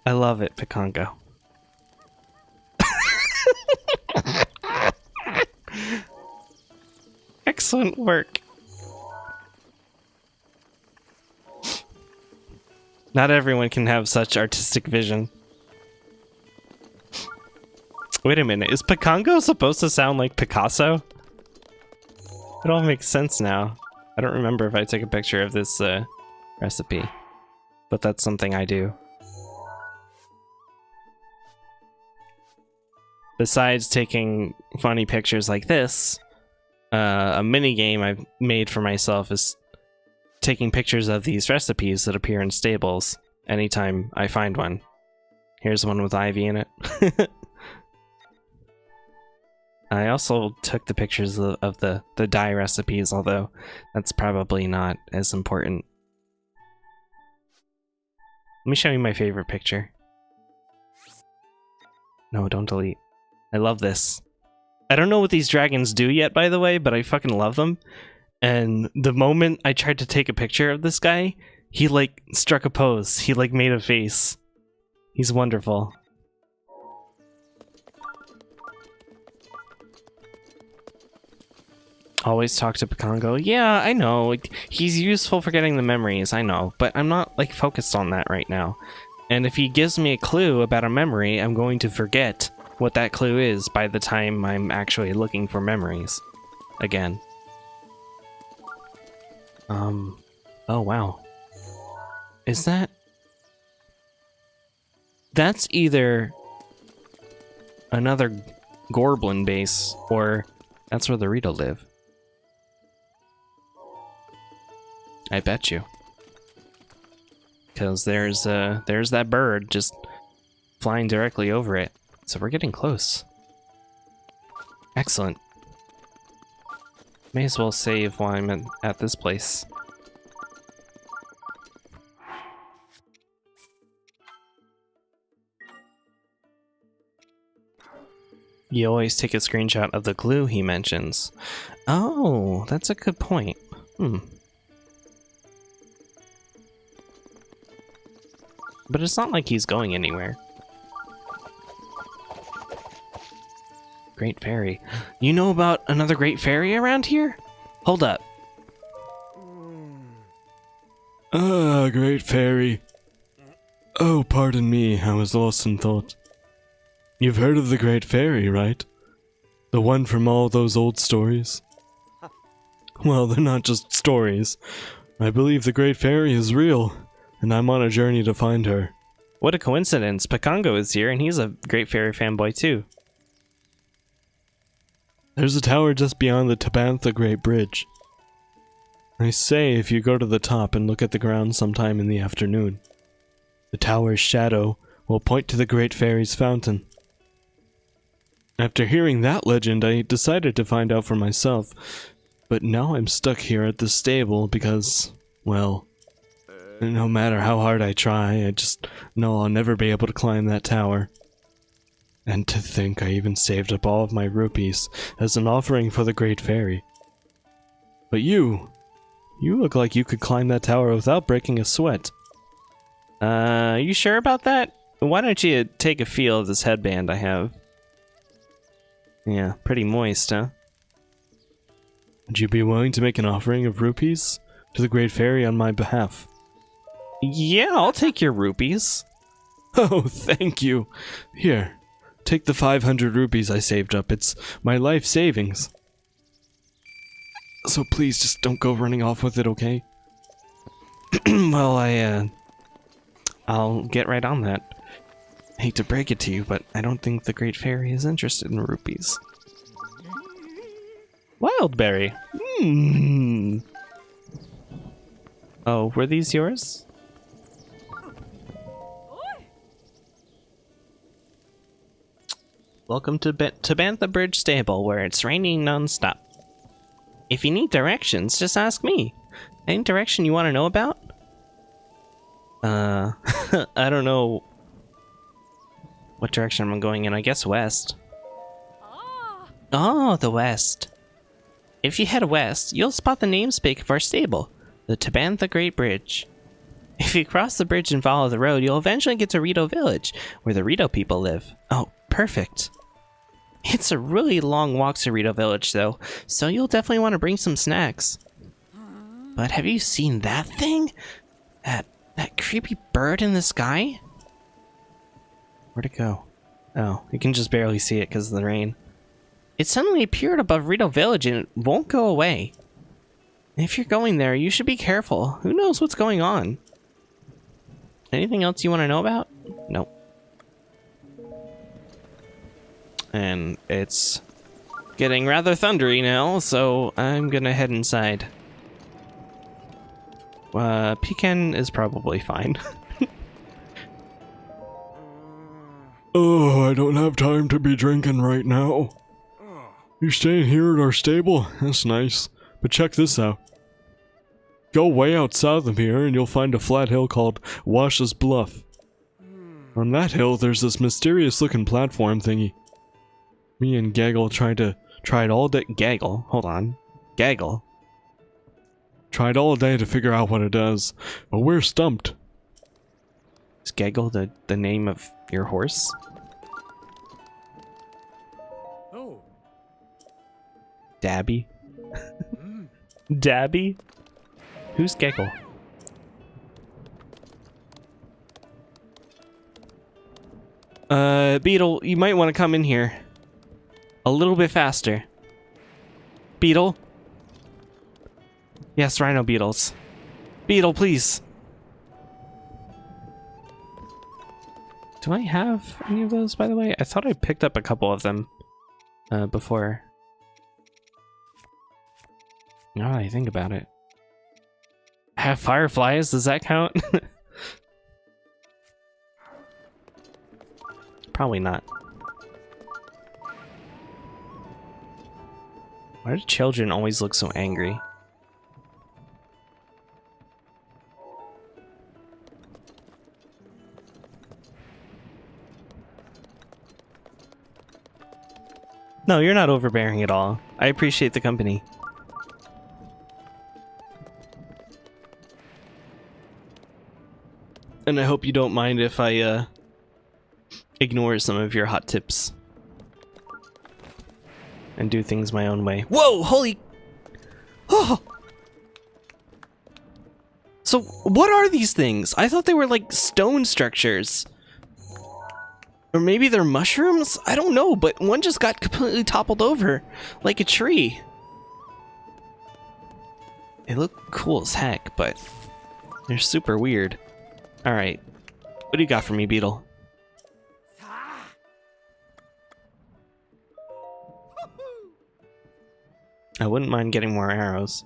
I love it, Pikongo. Excellent work. Not everyone can have such artistic vision. Wait a minute, is Pikongo supposed to sound like Picasso? It all makes sense now. I don't remember if I took a picture of this recipe, but that's something I do. Besides taking funny pictures like this, a mini game I've made for myself is taking pictures of these recipes that appear in stables anytime I find one. Here's one with Ivy in it. I also took the pictures of the dye recipes, although that's probably not as important. Let me show you my favorite picture. No, don't delete. I love this. I don't know what these dragons do yet, by the way, but I fucking love them. And the moment I tried to take a picture of this guy, he like struck a pose. He like made a face. He's wonderful. Always talk to Pikongo. Yeah, I know. Like, he's useful for getting the memories, I know. But I'm not like focused on that right now. And if he gives me a clue about a memory, I'm going to forget what that clue is by the time I'm actually looking for memories again. Oh wow. Is that... That's either another Gorblin base, or that's where the Rita live. I bet you. Because there's that bird just flying directly over it. So we're getting close. Excellent. May as well save while I'm at this place. You always take a screenshot of the glue he mentions. Oh, that's a good point. But it's not like he's going anywhere. Great Fairy. You know about another Great Fairy around here? Hold up. Ah, Great Fairy. Oh, pardon me, I was lost in thought. You've heard of the Great Fairy, right? The one from all those old stories? Well, they're not just stories. I believe the Great Fairy is real, and I'm on a journey to find her. What a coincidence. Pikongo is here, and he's a Great Fairy fanboy too. There's a tower just beyond the Tabantha Great Bridge. I say if you go to the top and look at the ground sometime in the afternoon, the tower's shadow will point to the Great Fairy's fountain. After hearing that legend, I decided to find out for myself. But now I'm stuck here at the stable because, well, no matter how hard I try, I just know I'll never be able to climb that tower. And to think I even saved up all of my rupees as an offering for the Great Fairy. But you look like you could climb that tower without breaking a sweat. You sure about that? Why don't you take a feel of this headband I have? Yeah, pretty moist, huh? Would you be willing to make an offering of rupees to the Great Fairy on my behalf? Yeah, I'll take your rupees. Oh, thank you. Here, take the 500 rupees I saved up. It's my life savings. So please just don't go running off with it, okay? Well, I'll get right on that. Hate to break it to you, but I don't think the Great Fairy is interested in rupees. Wildberry. Oh, were these yours? Welcome to Bantha Bridge Stable, where it's raining non-stop. If you need directions, just ask me. Any direction you want to know about? I don't know what direction I'm going in. I guess west. Oh, the west. If you head west, you'll spot the namesake of our stable, the Tabantha Great Bridge. If you cross the bridge and follow the road, you'll eventually get to Rito Village, where the Rito people live. Oh, perfect. It's a really long walk to Rito Village, though, so you'll definitely want to bring some snacks. But have you seen that thing? That creepy bird in the sky? Where'd it go? Oh, you can just barely see it because of the rain. It suddenly appeared above Rito Village and it won't go away. If you're going there, you should be careful. Who knows what's going on? Anything else you want to know about? Nope. And it's getting rather thundery now, so I'm gonna head inside. Pecan is probably fine. Oh, I don't have time to be drinking right now. You staying here at our stable? That's nice. But check this out. Go way out south of here and you'll find a flat hill called Wash's Bluff. On that hill, there's this mysterious looking platform thingy. Me and Gaggle tried all day. Gaggle? Hold on. Gaggle? Tried all day to figure out what it does, but we're stumped. Is Gaggle the name of your horse? Oh. Dabby? Dabby? Who's Gaggle? Beetle, you might want to come in here. A little bit faster. Beetle? Yes, Rhino Beetles. Beetle, please. Do I have any of those, by the way? I thought I picked up a couple of them before. Now that I think about it. I have fireflies, does that count? Probably not. Why do children always look so angry? No, you're not overbearing at all. I appreciate the company. And I hope you don't mind if I, ignore some of your hot tips. And do things my own way. Whoa! Holy... Oh! So, what are these things? I thought they were like stone structures. Or maybe they're mushrooms? I don't know, but one just got completely toppled over. Like a tree. They look cool as heck, but they're super weird. Alright. What do you got for me, Beetle? I wouldn't mind getting more arrows.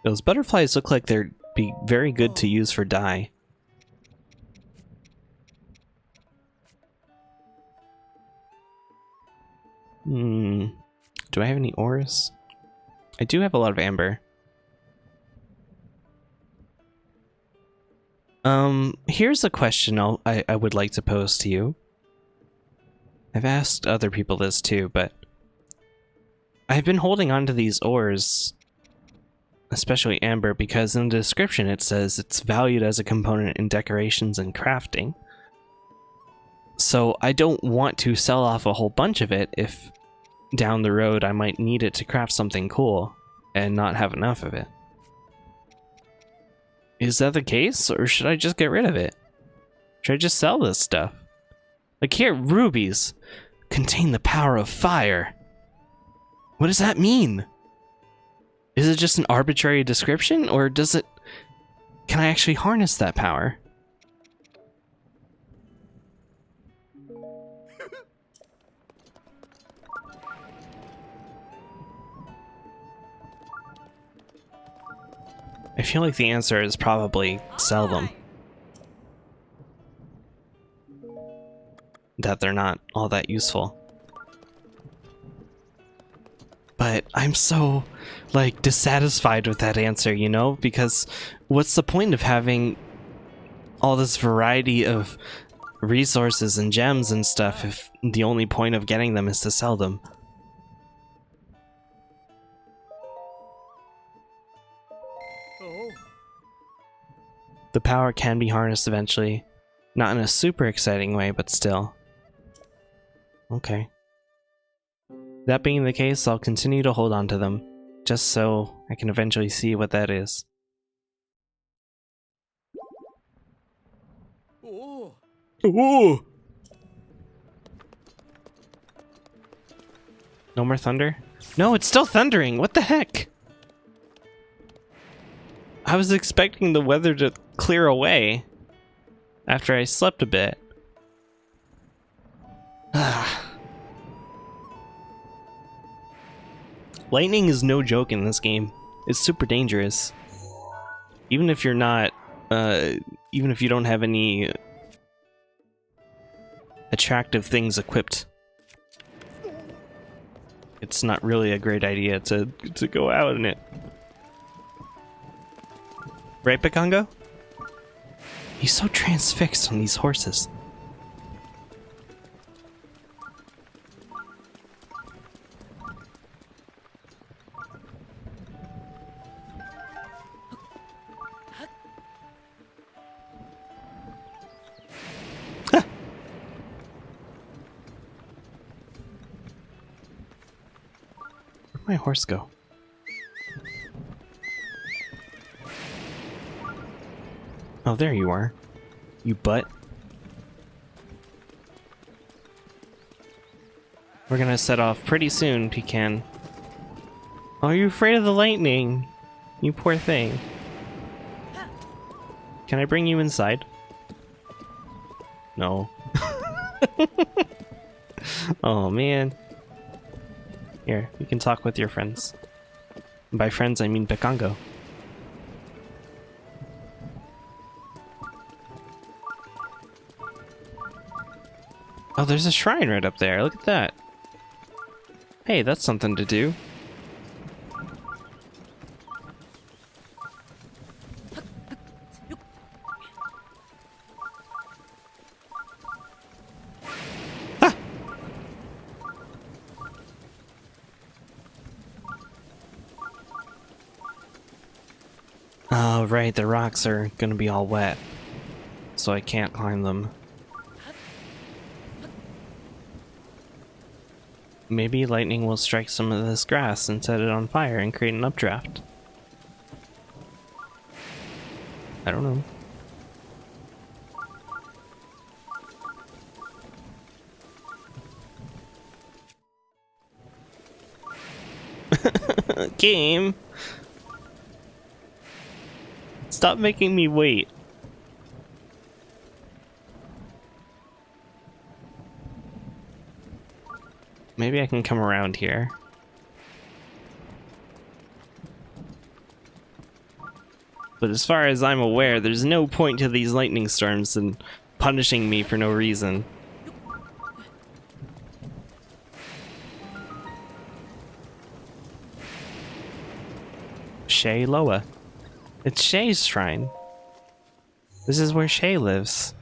Those butterflies look like they'd be very good to use for dye. Do I have any ores? I do have a lot of amber. Here's a question I would like to pose to you. I've asked other people this too, but I've been holding on to these ores, especially amber, because in the description it says it's valued as a component in decorations and crafting. So I don't want to sell off a whole bunch of it if down the road I might need it to craft something cool and not have enough of it. Is that the case, or should I just get rid of it? Should I just sell this stuff? Like here, rubies contain the power of fire. What does that mean? Is it just an arbitrary description, or does it... Can I actually harness that power? I feel like the answer is probably sell them. That they're not all that useful. But I'm so, like, dissatisfied with that answer, you know? Because what's the point of having all this variety of resources and gems and stuff if the only point of getting them is to sell them? The power can be harnessed eventually. Not in a super exciting way, but still. Okay. That being the case, I'll continue to hold on to them, just so I can eventually see what that is. Ooh! No more thunder? No, it's still thundering! What the heck? I was expecting the weather to clear away after I slept a bit. Lightning is no joke in this game. It's super dangerous. Even if you're not, even if you don't have any attractive things equipped, it's not really a great idea to go out in it. Right, Pikongo? He's so transfixed on these horses. Where'd my horse go? Oh, there you are. You butt. We're gonna set off pretty soon, Pecan. Oh, you're afraid of the lightning? You poor thing. Can I bring you inside? No. Oh, man. Here, you can talk with your friends. And by friends, I mean Pikongo. Oh, there's a shrine right up there. Look at that. Hey, that's something to do. Ah! Oh, right, the rocks are gonna be all wet, so I can't climb them. Maybe lightning will strike some of this grass and set it on fire and create an updraft. I don't know. Game! Stop making me wait. Maybe I can come around here. But as far as I'm aware, there's no point to these lightning storms and punishing me for no reason. Shay Loa. It's Shay's shrine. This is where Shay lives.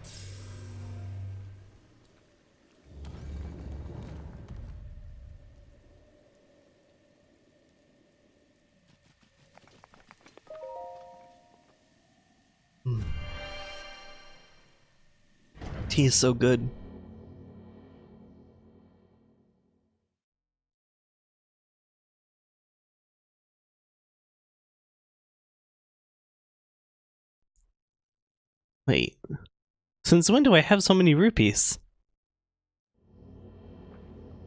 Tea is so good. Wait, since when do I have so many rupees?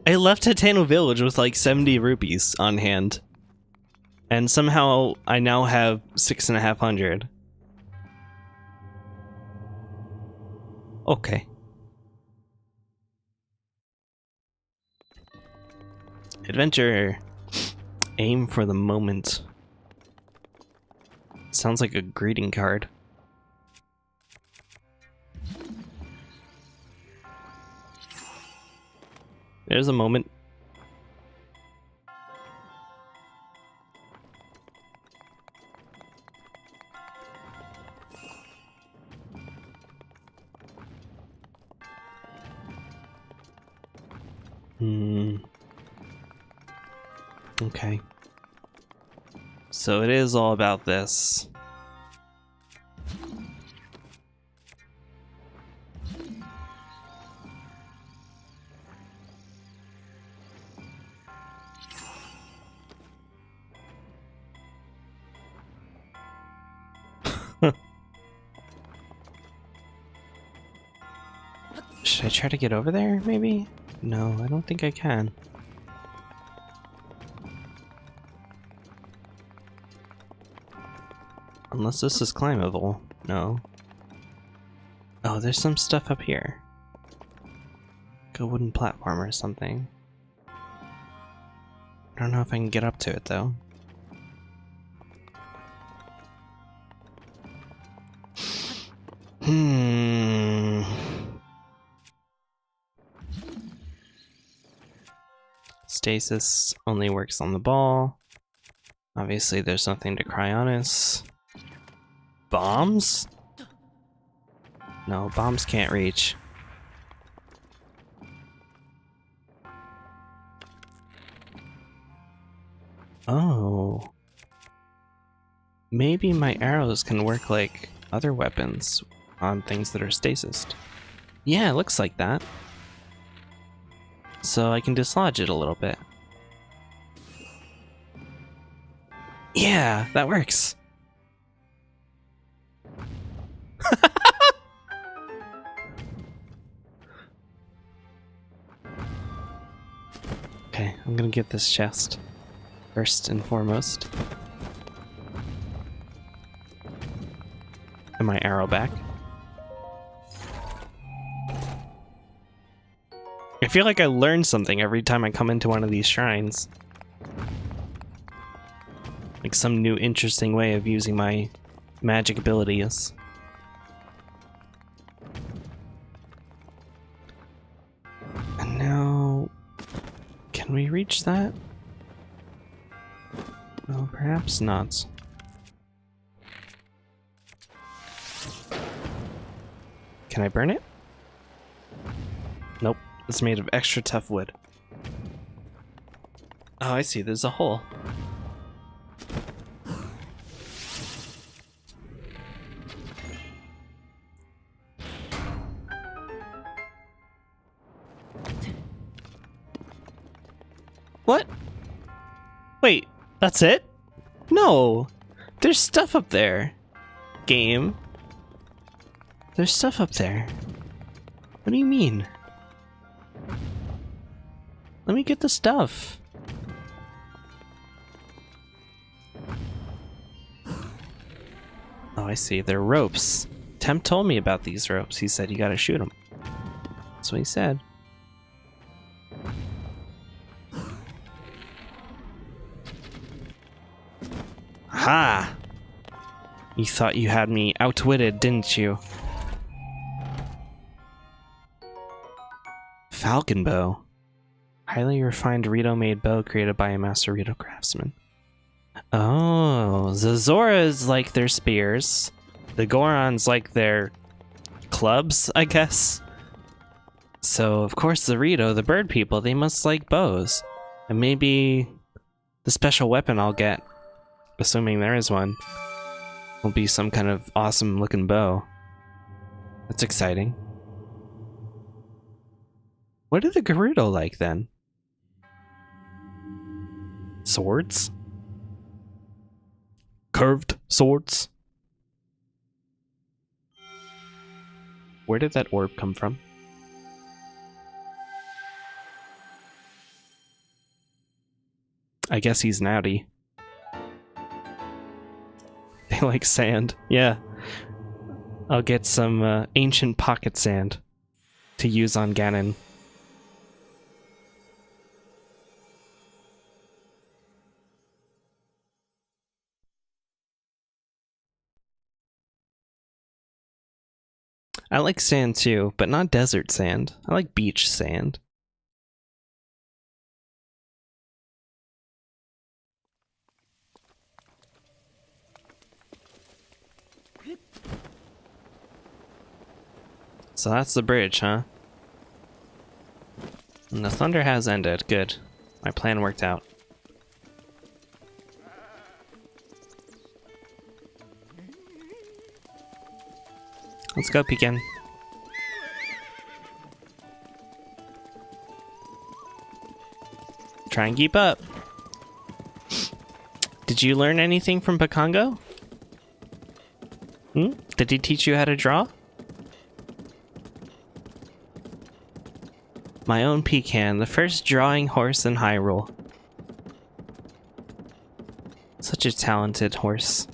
I left Hatano Village with like 70 rupees on hand. And somehow I now have 6,500. Okay. Adventure. Aim for the moment. Sounds like a greeting card. There's a moment. Okay. So it is all about this. Should I try to get over there, maybe? No, I don't think I can. Unless this is climbable. No. Oh, there's some stuff up here. Like a wooden platform or something. I don't know if I can get up to it, though. Stasis only works on the ball. Obviously, there's nothing to Cryonis. Bombs? No, bombs can't reach. Oh. Maybe my arrows can work like other weapons on things that are stasised. Yeah, it looks like that. So I can dislodge it a little bit. Yeah, that works. Okay, I'm gonna get this chest first and foremost. And my arrow back. I feel like I learn something every time I come into one of these shrines. Like some new interesting way of using my magic abilities. And now... can we reach that? Well, perhaps not. Can I burn it? Nope. It's made of extra tough wood. Oh, I see. There's a hole. What? Wait, that's it? No! There's stuff up there. Game. There's stuff up there. What do you mean? Let me get the stuff. Oh, I see. They're ropes. Temp told me about these ropes. He said you gotta shoot them. That's what he said. Ha! You thought you had me outwitted, didn't you? Falcon bow. Highly refined Rito-made bow created by a master Rito craftsman. Oh, the Zoras like their spears. The Gorons like their clubs, I guess. So, of course, the Rito, the bird people, they must like bows. And maybe the special weapon I'll get, assuming there is one, will be some kind of awesome looking bow. That's exciting. What do the Gerudo like then? Swords? Curved swords? Where did that orb come from? I guess he's naughty. They like sand. Yeah. I'll get some ancient pocket sand to use on Ganon. I like sand too, but not desert sand. I like beach sand. So that's the bridge, huh? And the thunder has ended. Good. My plan worked out. Let's go, Pekin. Try and keep up. Did you learn anything from Pakongo? Did he teach you how to draw? My own Pecan, the first drawing horse in Hyrule. Such a talented horse.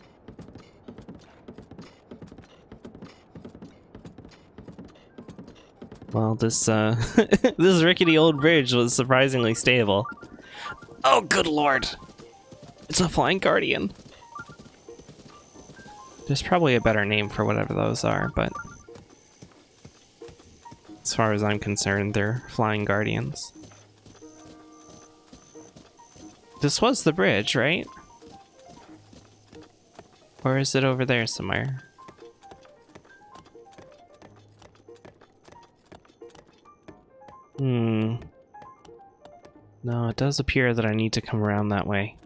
Well, this this rickety old bridge was surprisingly stable. Oh, good lord! It's a flying guardian. There's probably a better name for whatever those are, but as far as I'm concerned, they're flying guardians. This was the bridge, right? Or is it over there somewhere? No, it does appear that I need to come around that way.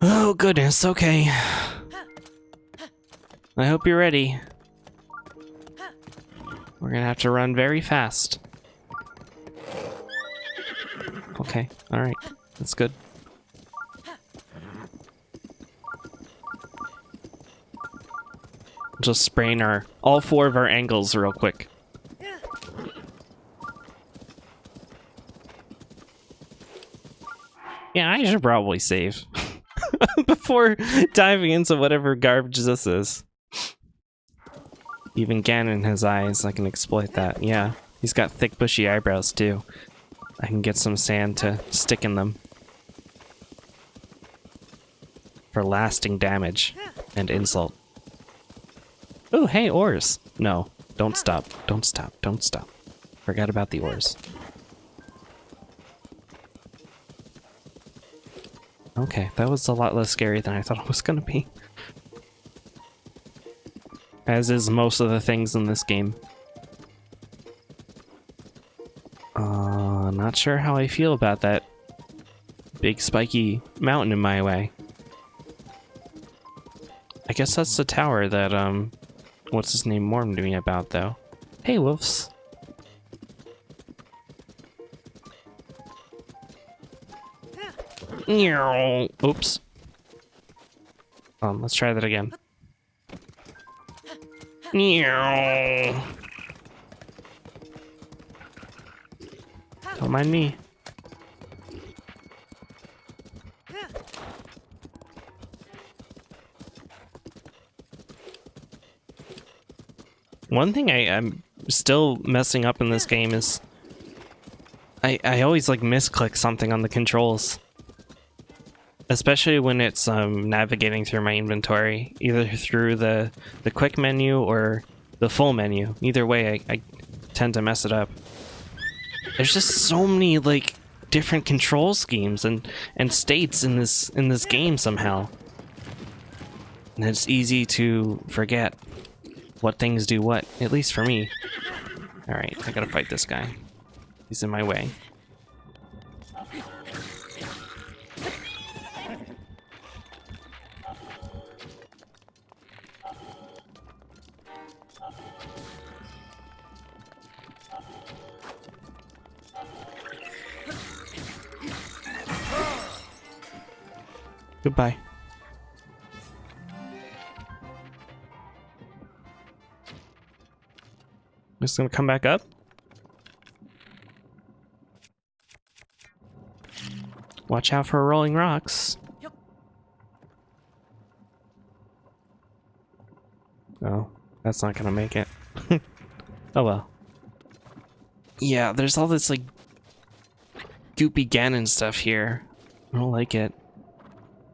Oh goodness, okay. I hope you're ready. We're gonna have to run very fast. Okay, alright. That's good. Just sprain all four of our angles real quick. Yeah, I should probably save before diving into whatever garbage this is. Even Ganon has eyes, I can exploit that. Yeah, he's got thick bushy eyebrows too. I can get some sand to stick in them. For lasting damage and insult. Oh, hey, ores. No, don't stop, don't stop, don't stop. Forgot about the ores. Okay, that was a lot less scary than I thought it was gonna be. As is most of the things in this game. Not sure how I feel about that big spiky mountain in my way. I guess that's the tower that, what's his name warned me about, though. Hey, wolves. Oops. Let's try that again. Don't mind me. One thing I'm still messing up in this game is I always like misclick something on the controls. Especially when it's navigating through my inventory, either through the quick menu or the full menu. Either way, I tend to mess it up. There's just so many like different control schemes and states in this game somehow. And it's easy to forget what things do what, at least for me. Alright, I gotta fight this guy. He's in my way. Goodbye. Just gonna come back up. Watch out for rolling rocks. Oh, that's not gonna make it. Oh well. Yeah, there's all this like goopy Ganon stuff here. I don't like it.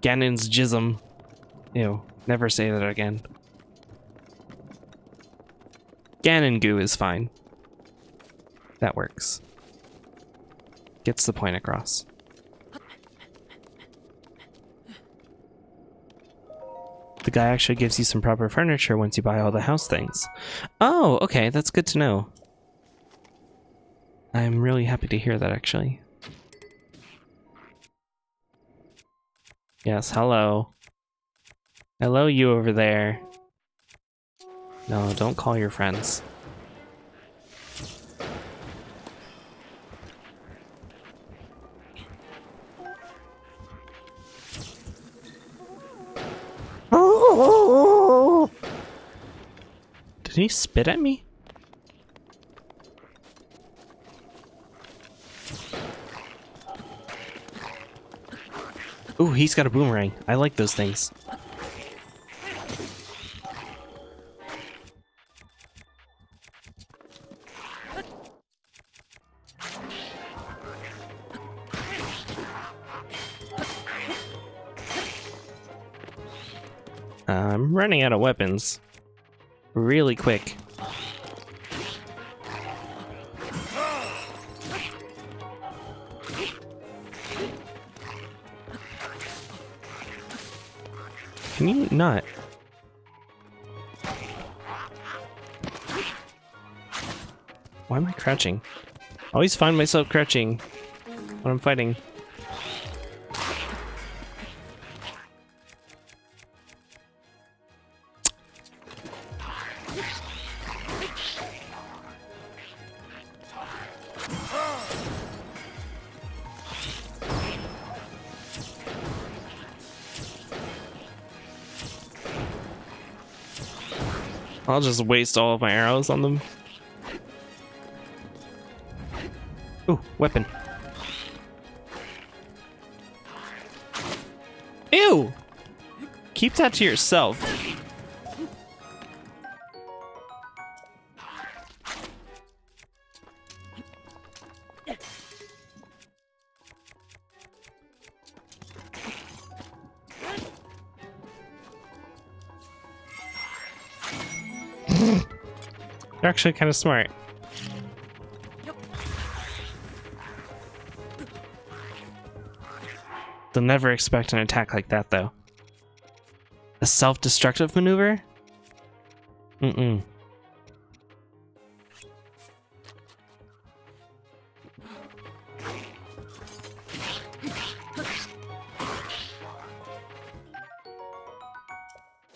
Ganon's jism. Ew, never say that again. Ganon goo is fine. That works. Gets the point across. The guy actually gives you some proper furniture once you buy all the house things. Oh, okay, that's good to know. I'm really happy to hear that, actually. Yes, hello. Hello, you over there. No, don't call your friends. Did he spit at me? Ooh, he's got a boomerang. I like those things. I'm running out of weapons. Really quick. Can you not? Why am I crouching? I always find myself crouching when I'm fighting. I'll just waste all of my arrows on them. Ooh, weapon. Ew! Keep that to yourself. They're actually kind of smart. They'll never expect an attack like that, though. A self-destructive maneuver? Mm-mm.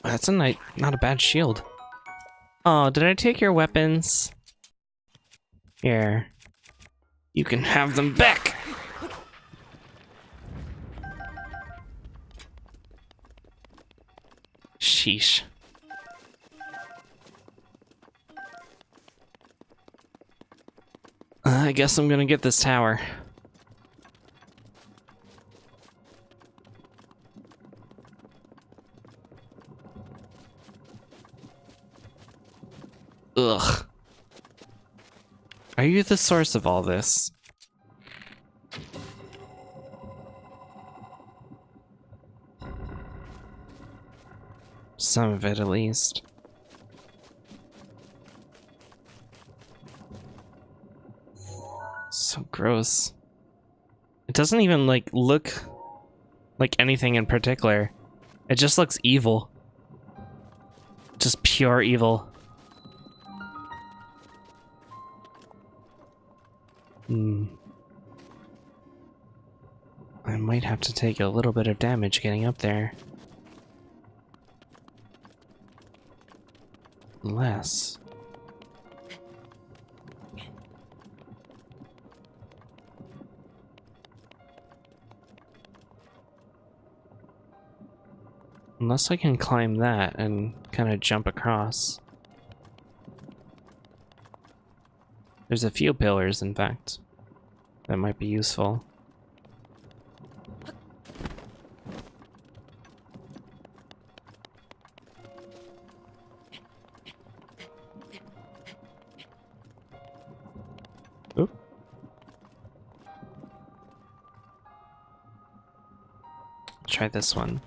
That's not a bad shield. Oh, did I take your weapons? Here. You can have them back! Sheesh. I guess I'm gonna get this tower. Ugh. Are you the source of all this? Some of it, at least. So gross. It doesn't even like look like anything in particular. It just looks evil. Just pure evil. I might have to take a little bit of damage getting up there. Unless... Unless I can climb that and kind of jump across. There's a few pillars, in fact, that might be useful. Oop. Try this one.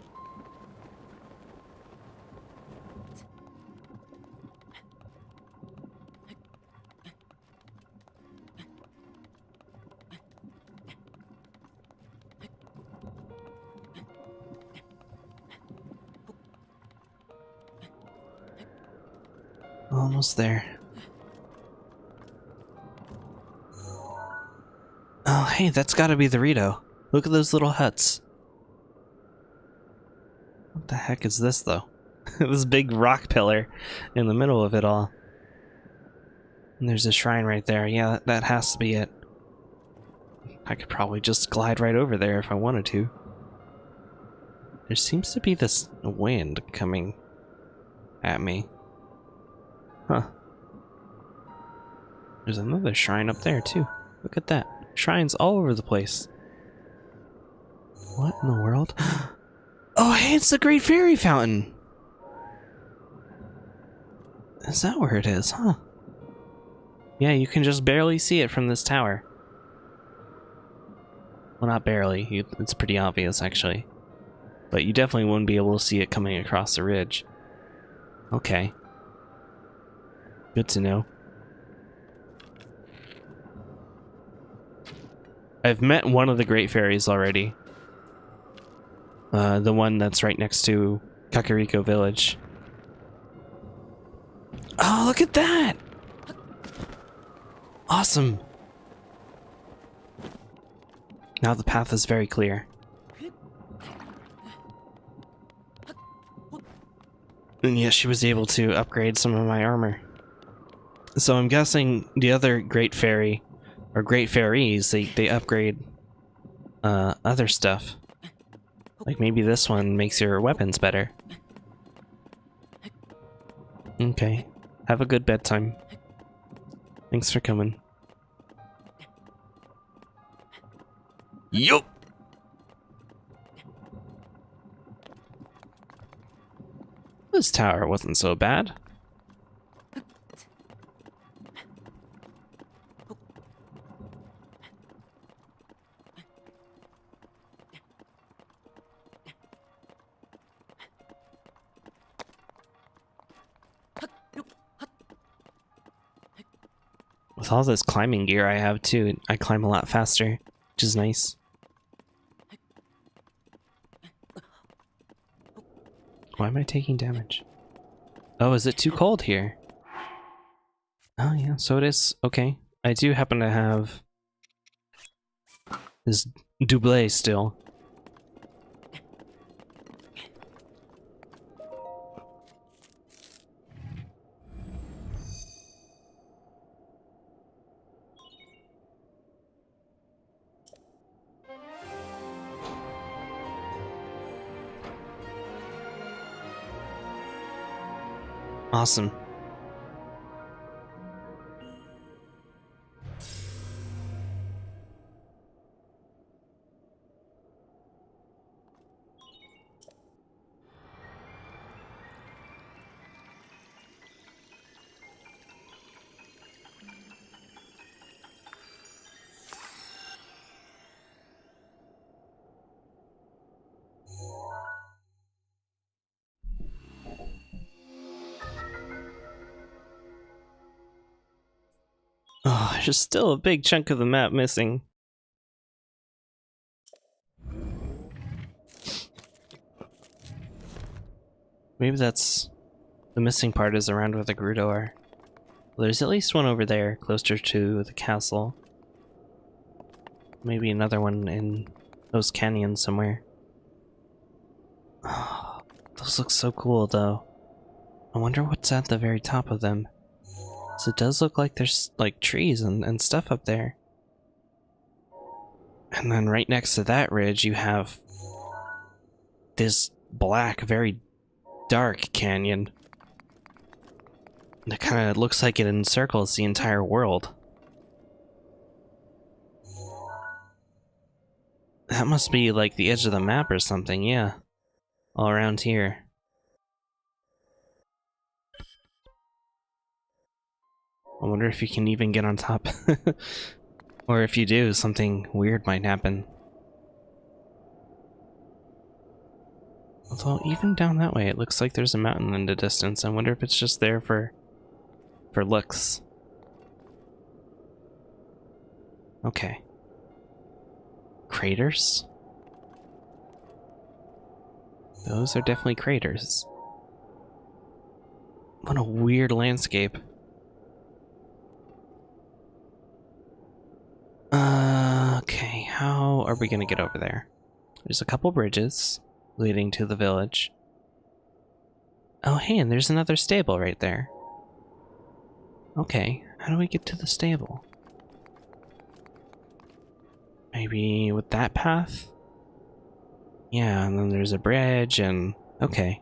Almost there. Oh, hey, that's gotta be the Rito. Look at those little huts. What the heck is this, though? This big rock pillar in the middle of it all. And there's a shrine right there. Yeah, that has to be it. I could probably just glide right over there if I wanted to. There seems to be this wind coming at me. Huh. There's another shrine up there, too. Look at that. Shrines all over the place. What in the world? Oh, hey, it's the Great Fairy Fountain! Is that where it is, huh? Yeah, you can just barely see it from this tower. Well, not barely. It's pretty obvious, actually. But you definitely wouldn't be able to see it coming across the ridge. Okay. Good to know. I've met one of the Great Fairies already. The one that's right next to Kakariko Village. Oh, look at that! Awesome! Now the path is very clear. And yes, she was able to upgrade some of my armor. So I'm guessing the other Great Fairy, or Great Fairies, they upgrade other stuff. Like maybe this one makes your weapons better. Okay. Have a good bedtime. Thanks for coming. Yup! This tower wasn't so bad. With all this climbing gear I have too, I climb a lot faster, which is nice. Why am I taking damage? Oh, is it too cold here? Oh yeah, so it is. Okay. I do happen to have this double still. Awesome. Oh, there's still a big chunk of the map missing. Maybe that's... the missing part is around where the Gerudo are. Well, there's at least one over there, closer to the castle. Maybe another one in those canyons somewhere. Oh, those look so cool, though. I wonder what's at the very top of them. So it does look like there's, like, trees and stuff up there. And then right next to that ridge, you have this black, very dark canyon. That kind of looks like it encircles the entire world. That must be like the edge of the map or something, yeah. All around here. I wonder if you can even get on top. Or if you do, something weird might happen. Although, even down that way, it looks like there's a mountain in the distance. I wonder if it's just there for looks. Okay. Craters? Those are definitely craters. What a weird landscape. Okay, how are we gonna get over there? There's a couple bridges leading to the village. Oh, hey, and there's another stable right there. Okay, how do we get to the stable? Maybe with that path? Yeah, and then there's a bridge and... okay.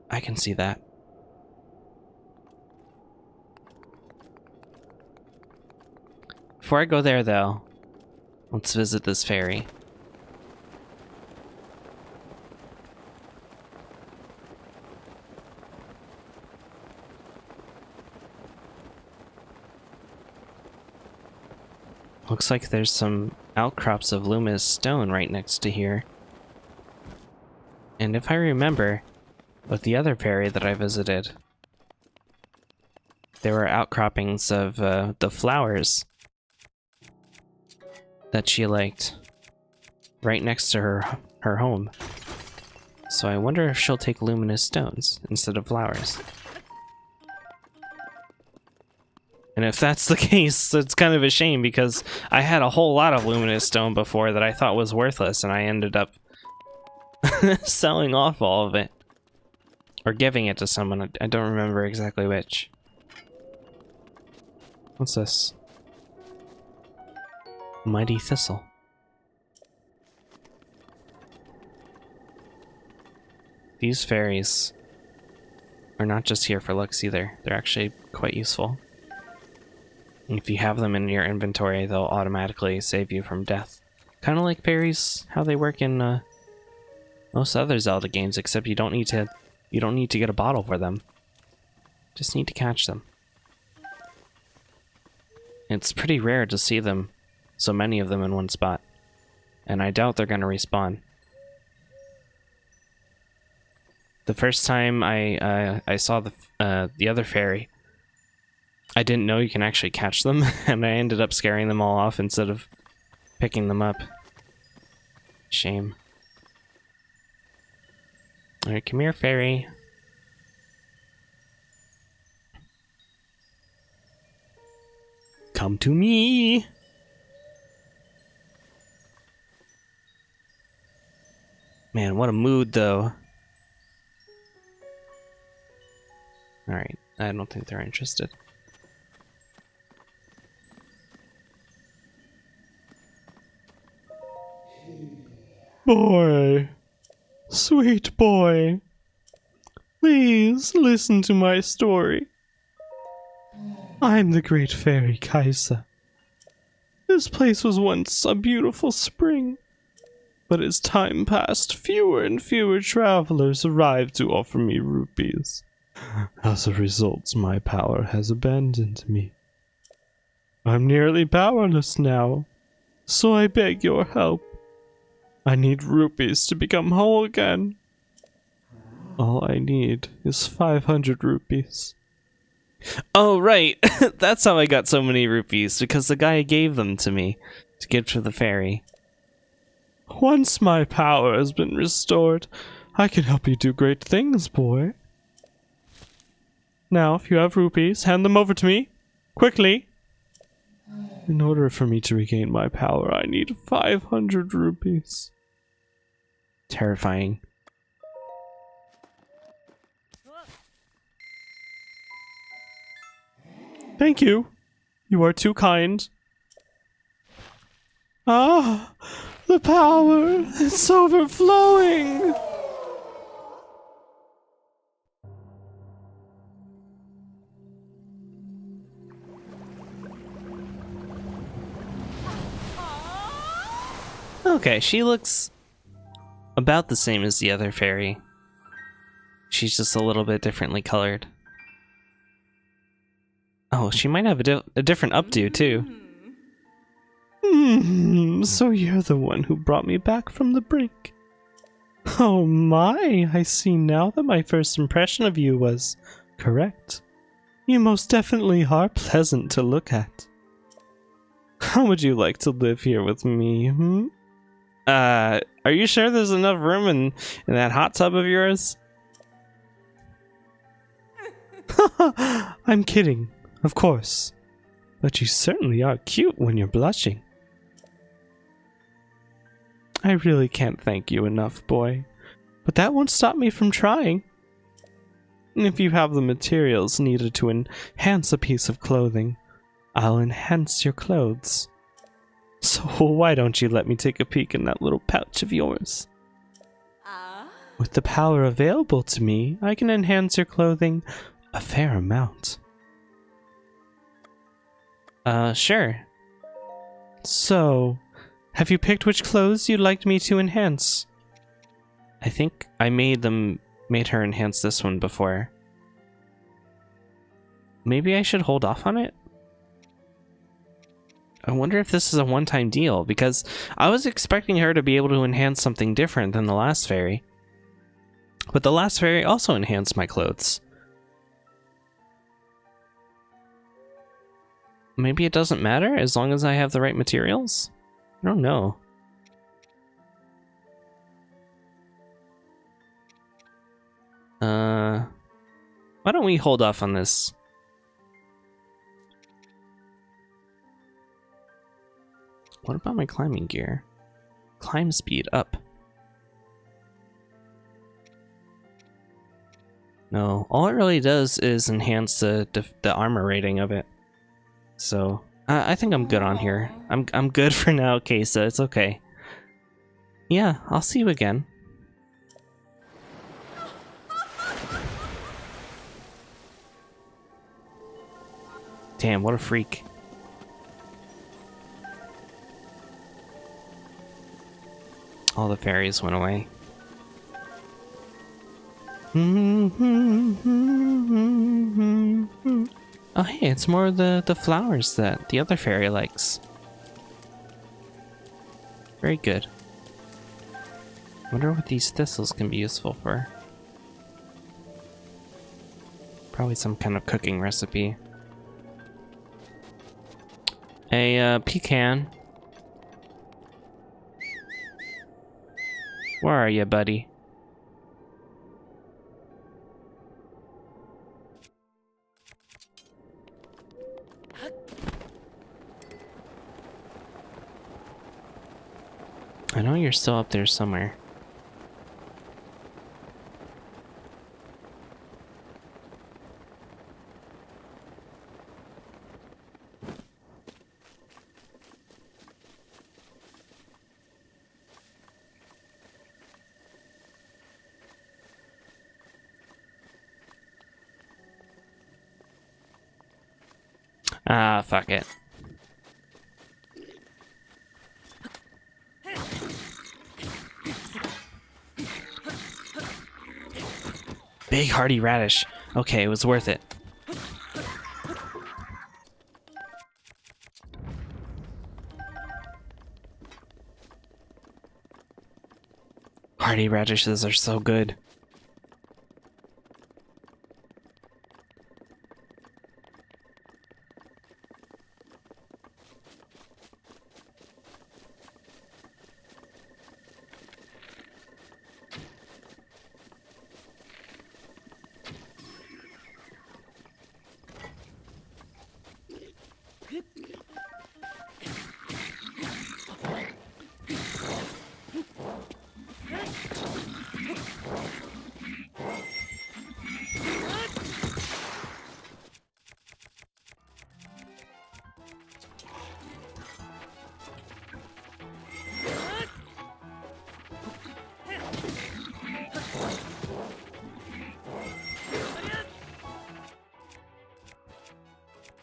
I can see that. Before I go there, though, let's visit this ferry. Looks like there's some outcrops of luminous stone right next to here. And if I remember, with the other ferry that I visited, there were outcroppings of the flowers that she liked right next to her home. So I wonder if she'll take luminous stones instead of flowers. And if that's the case, it's kind of a shame because I had a whole lot of luminous stone before that I thought was worthless, and I ended up selling off all of it. Or giving it to someone, I don't remember exactly which. What's this? Mighty Thistle. These fairies are not just here for looks either, they're actually quite useful. If you have them in your inventory, they'll automatically save you from death. Kind of like fairies, how they work in most other Zelda games, except you don't need to get a bottle for them. Just need to catch them. It's pretty rare to see them, so many of them in one spot, and I doubt they're gonna respawn. The first time I saw the other fairy, I didn't know you can actually catch them, and I ended up scaring them all off instead of picking them up. Shame. Alright, come here, fairy. Come to me! Man, what a mood, though. Alright, I don't think they're interested. Boy, sweet boy, please listen to my story. I'm the great fairy Kaisa. This place was once a beautiful spring, but as time passed, fewer and fewer travelers arrived to offer me rupees. As a result, my power has abandoned me. I'm nearly powerless now, so I beg your help. I need rupees to become whole again. All I need is 500 rupees. Oh, right. That's how I got so many rupees, because the guy gave them to me to give to the fairy. Once my power has been restored, I can help you do great things, boy. Now, if you have rupees, hand them over to me. Quickly! In order for me to regain my power, I need 500 rupees. Terrifying. Thank you. You are too kind. Ah, the power! It's overflowing! Okay, she looks about the same as the other fairy. She's just a little bit differently colored. Oh, she might have a different updo, too. So you're the one who brought me back from the brink. Oh my, I see now that my first impression of you was correct. You most definitely are pleasant to look at. How would you like to live here with me, hmm? Are you sure there's enough room in that hot tub of yours? I'm kidding, of course. But you certainly are cute when you're blushing. I really can't thank you enough, boy. But that won't stop me from trying. If you have the materials needed to enhance a piece of clothing, I'll enhance your clothes. So why don't you let me take a peek in that little pouch of yours? With the power available to me, I can enhance your clothing a fair amount. Sure. So, have you picked which clothes you'd like me to enhance? I think I made her enhance this one before. Maybe I should hold off on it? I wonder if this is a one-time deal, because I was expecting her to be able to enhance something different than the last fairy. But the last fairy also enhanced my clothes. Maybe it doesn't matter as long as I have the right materials? I don't know. Why don't we hold off on this? What about my climbing gear? Climb speed up. No, all it really does is enhance the armor rating of it. So I think I'm good on here. I'm good for now, Kesa. It's okay. Yeah, I'll see you again. Damn, what a freak. All the fairies went away. Oh hey, it's more of the flowers that the other fairy likes. Very good. Wonder what these thistles can be useful for. Probably some kind of cooking recipe. A pecan. Where are you, buddy? I know you're still up there somewhere. Ah, fuck it. Big hearty radish. Okay, it was worth it. Hearty radishes are so good.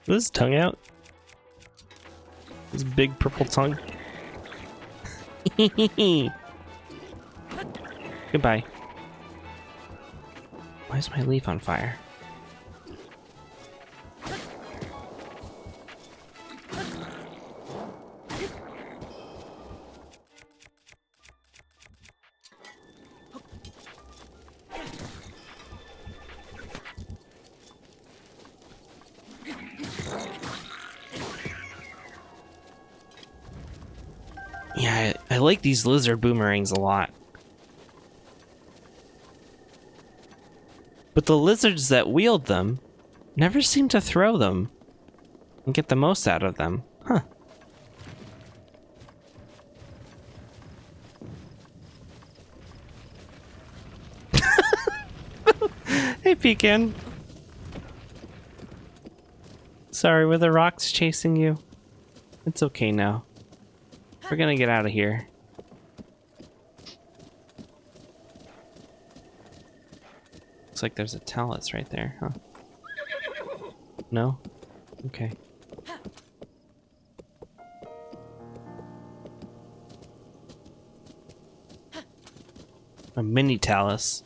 his tongue out? His big purple tongue. Goodbye. Why is my leaf on fire? Yeah, I like these lizard boomerangs a lot. But the lizards that wield them never seem to throw them and get the most out of them. Huh. Hey, Pecan. Sorry, were the rocks chasing you? It's okay now. We're gonna get out of here. Looks like there's a talus right there, huh? No? Okay. A mini talus.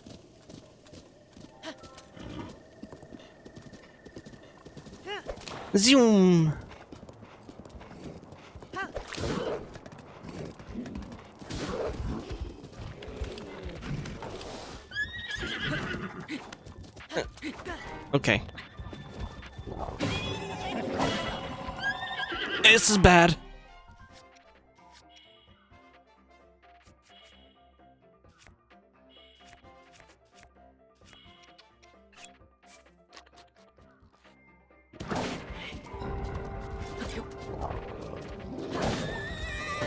Zoom! Okay. This is bad.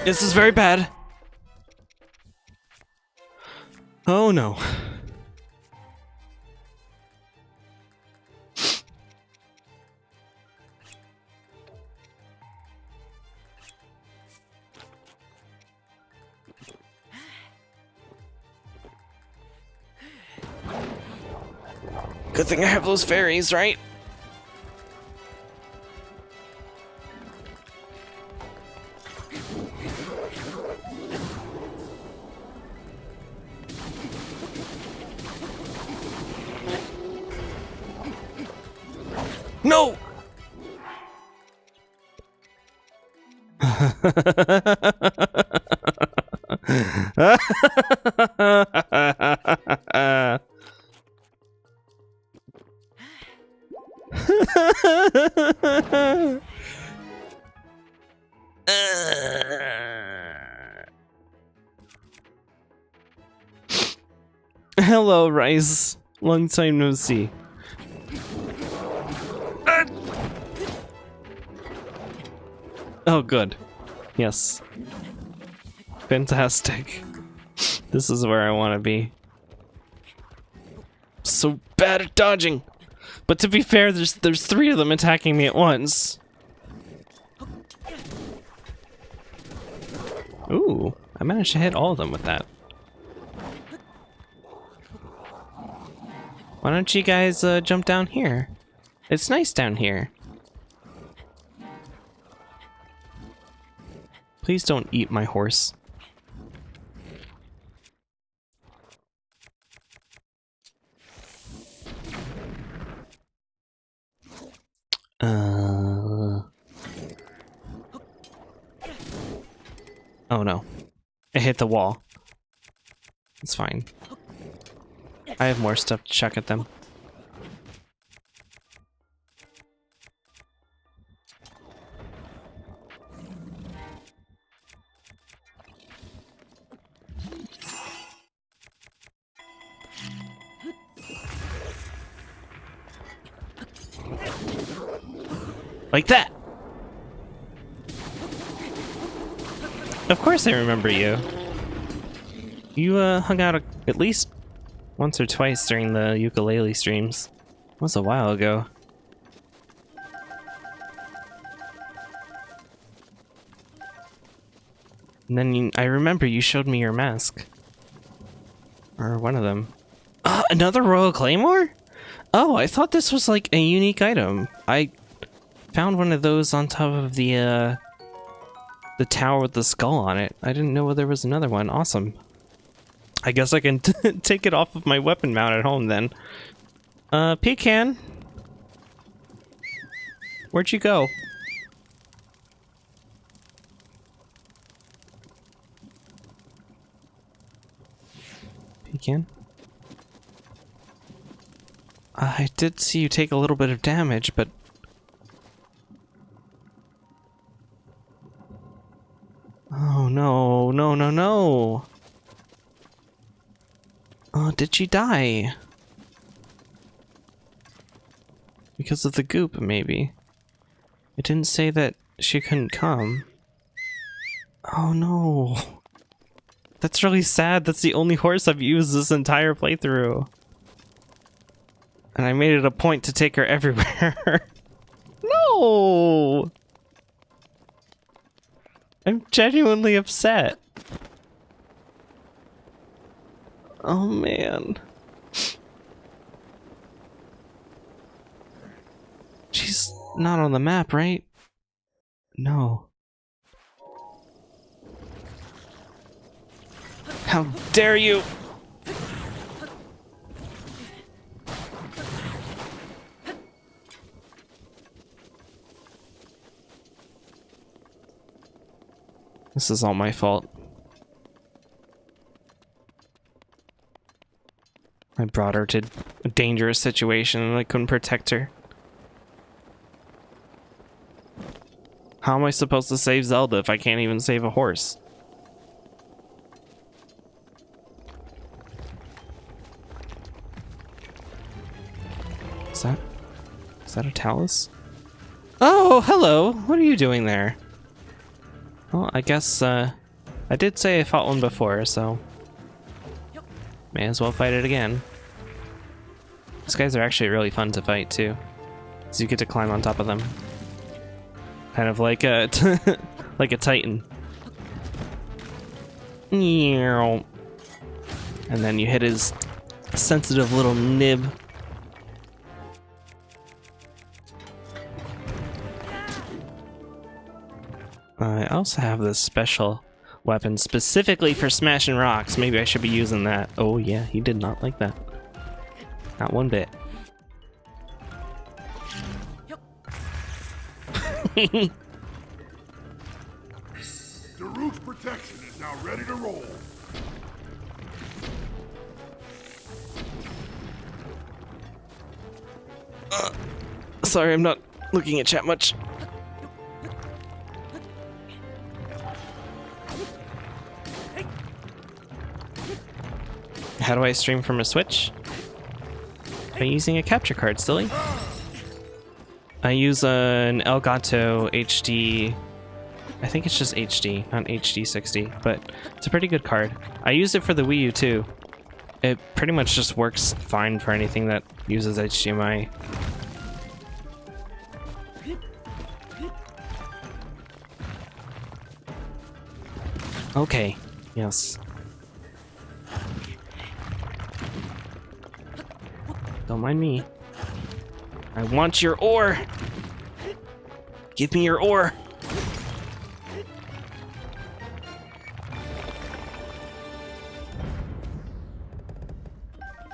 This is very bad. Oh no. Good thing I have those fairies, right? No! Hello, Rice. Long time no see. Oh, good. Yes. Fantastic. This is where I want to be. So bad at dodging. But to be fair, there's three of them attacking me at once. Ooh, I managed to hit all of them with that. Why don't you guys jump down here? It's nice down here. Please don't eat my horse. Oh no. I hit the wall. It's fine. I have more stuff to chuck at them. Like that! Of course I remember you. You hung out at least once or twice during the ukulele streams. It was a while ago. And then I remember you showed me your mask. Or one of them. Another Royal Claymore? Oh, I thought this was like a unique item. found one of those on top of the tower with the skull on it. I didn't know there was another one. Awesome. I guess I can take it off of my weapon mount at home then. Pecan. Where'd you go? Pecan? I did see you take a little bit of damage, but... Oh no, no, no, no! Oh, did she die? Because of the goop, maybe. It didn't say that she couldn't come. Oh no. That's really sad. That's the only horse I've used this entire playthrough. And I made it a point to take her everywhere. No! I'm genuinely upset. Oh man. She's not on the map, right? No. How dare you! This is all my fault. I brought her to a dangerous situation and I couldn't protect her. How am I supposed to save Zelda if I can't even save a horse? Is that a talus? Oh, hello! What are you doing there? Well, I guess, I did say I fought one before, so... may as well fight it again. These guys are actually really fun to fight, too. So you get to climb on top of them. Kind of like a... like a titan. And then you hit his sensitive little nib. I also have this special weapon specifically for smashing rocks. Maybe I should be using that. Oh yeah, he did not like that. Not one bit. Daru's protection is now ready to roll. Sorry, I'm not looking at chat much. How do I stream from a Switch? By using a capture card, silly. I use an Elgato HD. I think it's just HD, not HD 60, but it's a pretty good card. I used it for the Wii U too. It pretty much just works fine for anything that uses HDMI. Okay, yes. Don't mind me. I want your ore! Give me your ore!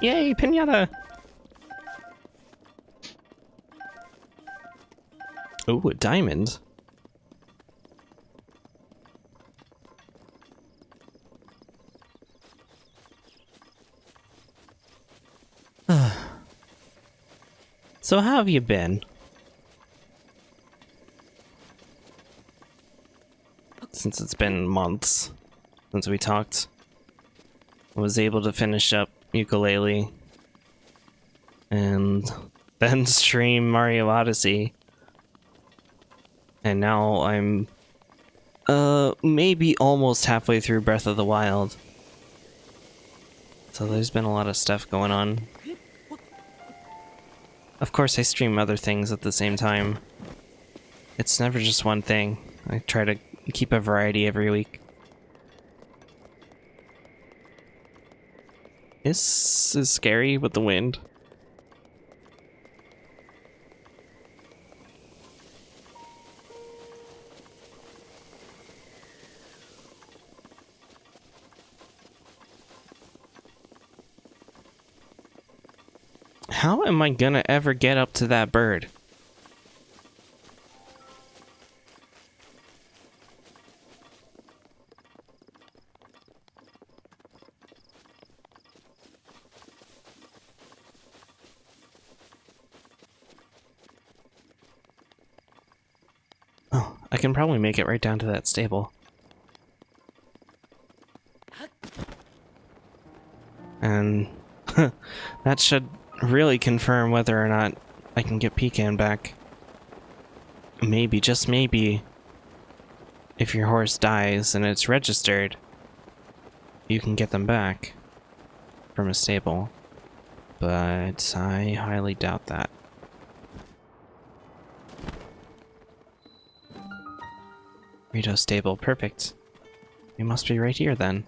Yay, pinata! Oh, a diamond. So how have you been? Since it's been months since we talked. I was able to finish up ukulele and then stream Mario Odyssey. And now I'm maybe almost halfway through Breath of the Wild. So there's been a lot of stuff going on. Of course I stream other things at the same time. It's never just one thing. I try to keep a variety every week. This is scary with the wind. How am I gonna ever get up to that bird? Oh, I can probably make it right down to that stable. And that should really confirm whether or not I can get Pecan back. Maybe, just maybe, if your horse dies and it's registered, you can get them back from a stable. But I highly doubt that. Rito stable, perfect. You must be right here then.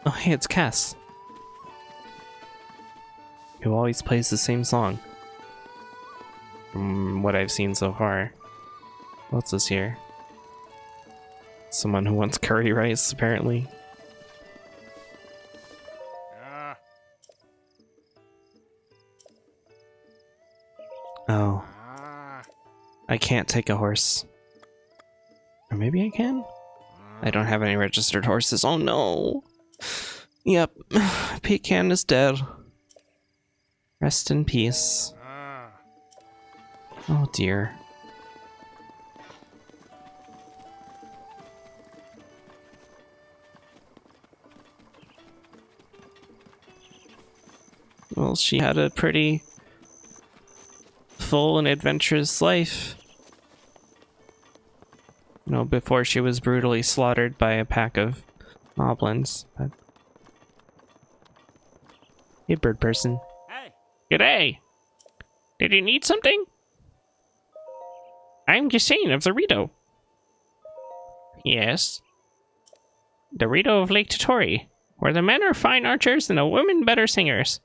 Oh hey, it's Cass, who always plays the same song. From what I've seen so far. What's this here? Someone who wants curry rice, apparently. Oh. I can't take a horse. Or maybe I can? I don't have any registered horses. Oh no! Yep, Pecan is dead. Rest in peace. Oh dear. Well, she had a pretty full and adventurous life. You know, before she was brutally slaughtered by a pack of moblins. But... Hey, bird person. Hey. G'day! Did you need something? I'm Gisane of the Rito. Yes. The Rito of Lake Totori, where the men are fine archers and the women better singers.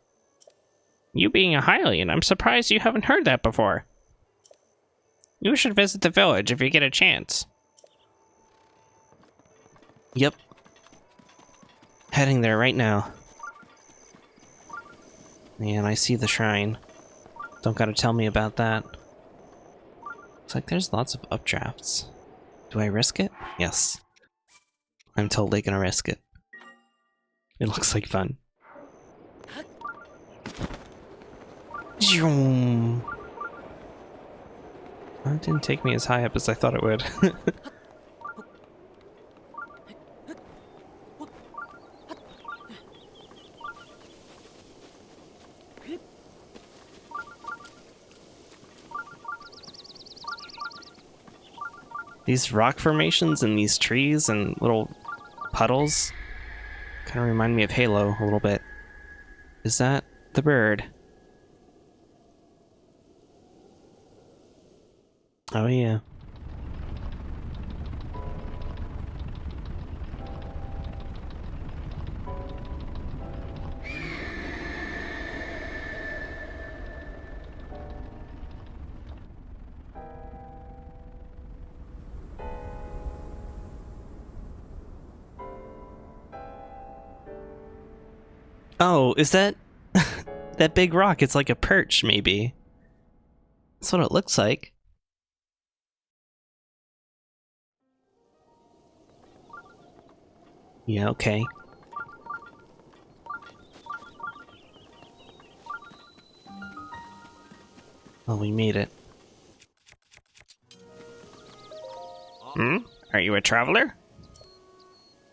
You being a Hylian, I'm surprised you haven't heard that before. You should visit the village if you get a chance. Yep. Heading there right now. Man, I see the shrine. Don't gotta tell me about that. Looks like there's lots of updrafts. Do I risk it? Yes. I'm totally gonna risk it. It looks like fun. Zoom. That didn't take me as high up as I thought it would. These rock formations and these trees and little puddles kind of remind me of Halo a little bit. Is that the bird? Oh yeah. Oh, is that that big rock? It's like a perch, maybe. That's what it looks like. Yeah, okay. Well, we made it. Hmm? Are you a traveler?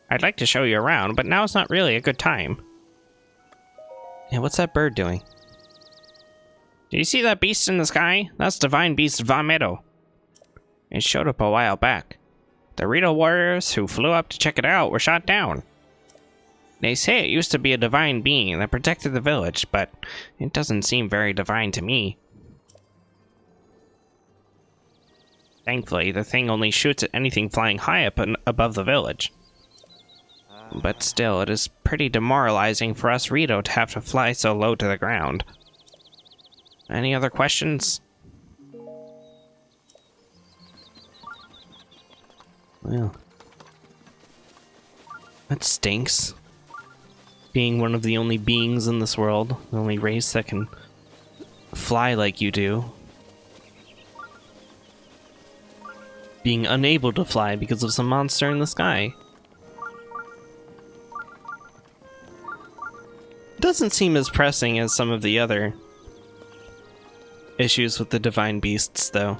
I'd like to show you around, but now's not really a good time. Yeah, what's that bird doing? Do you see that beast in the sky? That's Divine Beast Vamedo. It showed up a while back. The Rito warriors who flew up to check it out were shot down. They say it used to be a divine being that protected the village, but it doesn't seem very divine to me. Thankfully, the thing only shoots at anything flying high up and above the village. But still, it is pretty demoralizing for us Rito to have to fly so low to the ground. Any other questions? Well, that stinks. Being one of the only beings in this world, the only race that can fly like you do. Being unable to fly because of some monster in the sky. Doesn't seem as pressing as some of the other issues with the divine beasts, though.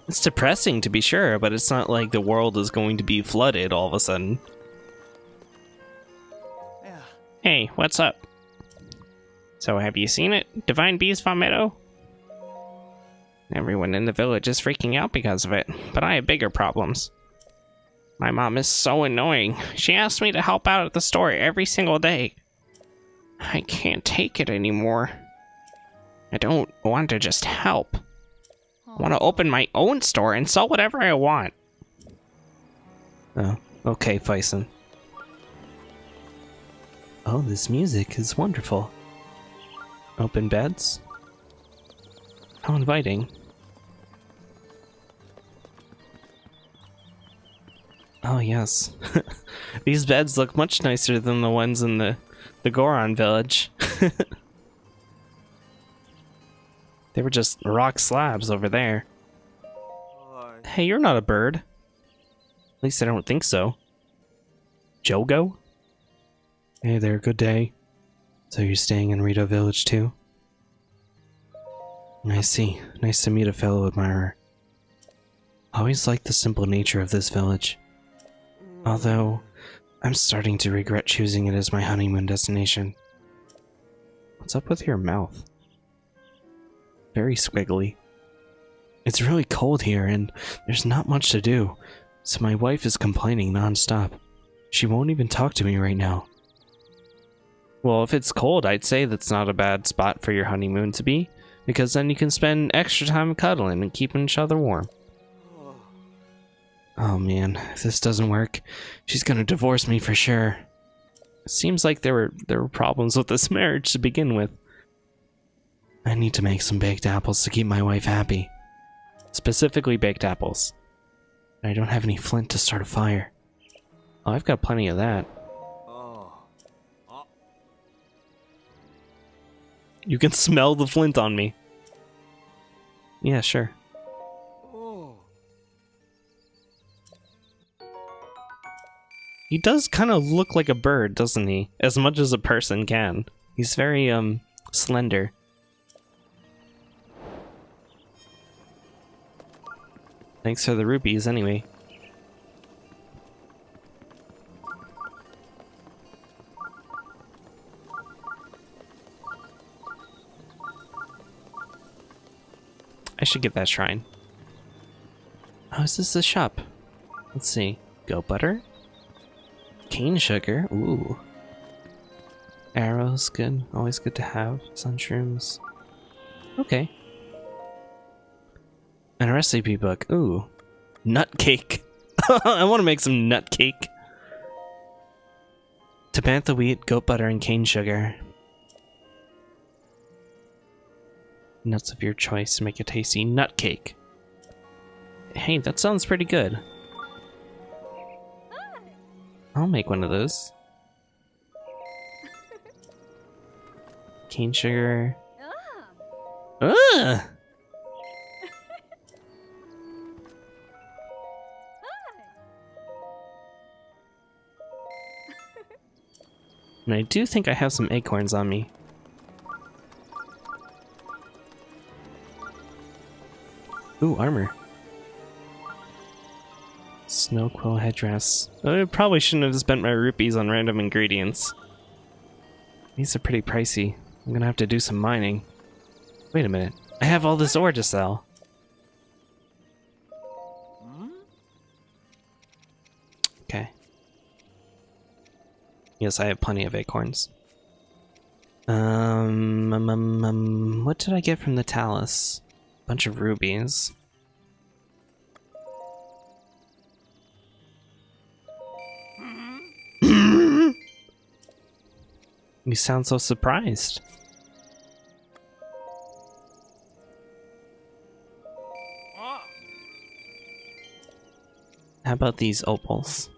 It's depressing, to be sure, but it's not like the world is going to be flooded all of a sudden. Yeah. Hey, what's up? So, have you seen it? Divine Beast Vomito? Everyone in the village is freaking out because of it, but I have bigger problems. My mom is so annoying. She asks me to help out at the store every single day. I can't take it anymore. I don't want to just help. I want to open my own store and sell whatever I want. Oh, okay, Faison. Oh, this music is wonderful. Open beds? How inviting. Oh, yes. These beds look much nicer than the ones in the Goron village. They were just rock slabs over there. Hey, you're not a bird. At least I don't think so. Jogo? Hey there, good day. So you're staying in Rito Village too? I see. Nice to meet a fellow admirer. I always liked the simple nature of this village. Although, I'm starting to regret choosing it as my honeymoon destination. What's up with your mouth? Very squiggly. It's really cold here and there's not much to do, so my wife is complaining non-stop. She won't even talk to me right now. Well, if it's cold, I'd say that's not a bad spot for your honeymoon to be, because then you can spend extra time cuddling and keeping each other warm. Oh man, if this doesn't work, she's gonna divorce me for sure. It seems like there were problems with this marriage to begin with. I need to make some baked apples to keep my wife happy. Specifically baked apples. I don't have any flint to start a fire. Oh, I've got plenty of that. You can smell the flint on me. Yeah, sure. He does kind of look like a bird, doesn't he? As much as a person can. He's very, slender. Thanks for the rupees, anyway. I should get that shrine. Oh, is this the shop? Let's see. Goat butter? Cane sugar? Ooh. Arrows, good. Always good to have. Sunshrooms. Okay. And a recipe book. Ooh. Nut cake. I want to make some nut cake. Tabantha wheat, goat butter, and cane sugar. Nuts of your choice to make a tasty nut cake. Hey, that sounds pretty good. I'll make one of those. Cane sugar. Ugh! And I do think I have some acorns on me. Ooh, armor. Snow quill headdress. I probably shouldn't have spent my rupees on random ingredients. These are pretty pricey. I'm gonna have to do some mining. Wait a minute. I have all this ore to sell. Okay. Yes, I have plenty of acorns. What did I get from the Talus? Bunch of rubies. You sound so surprised. How about these opals?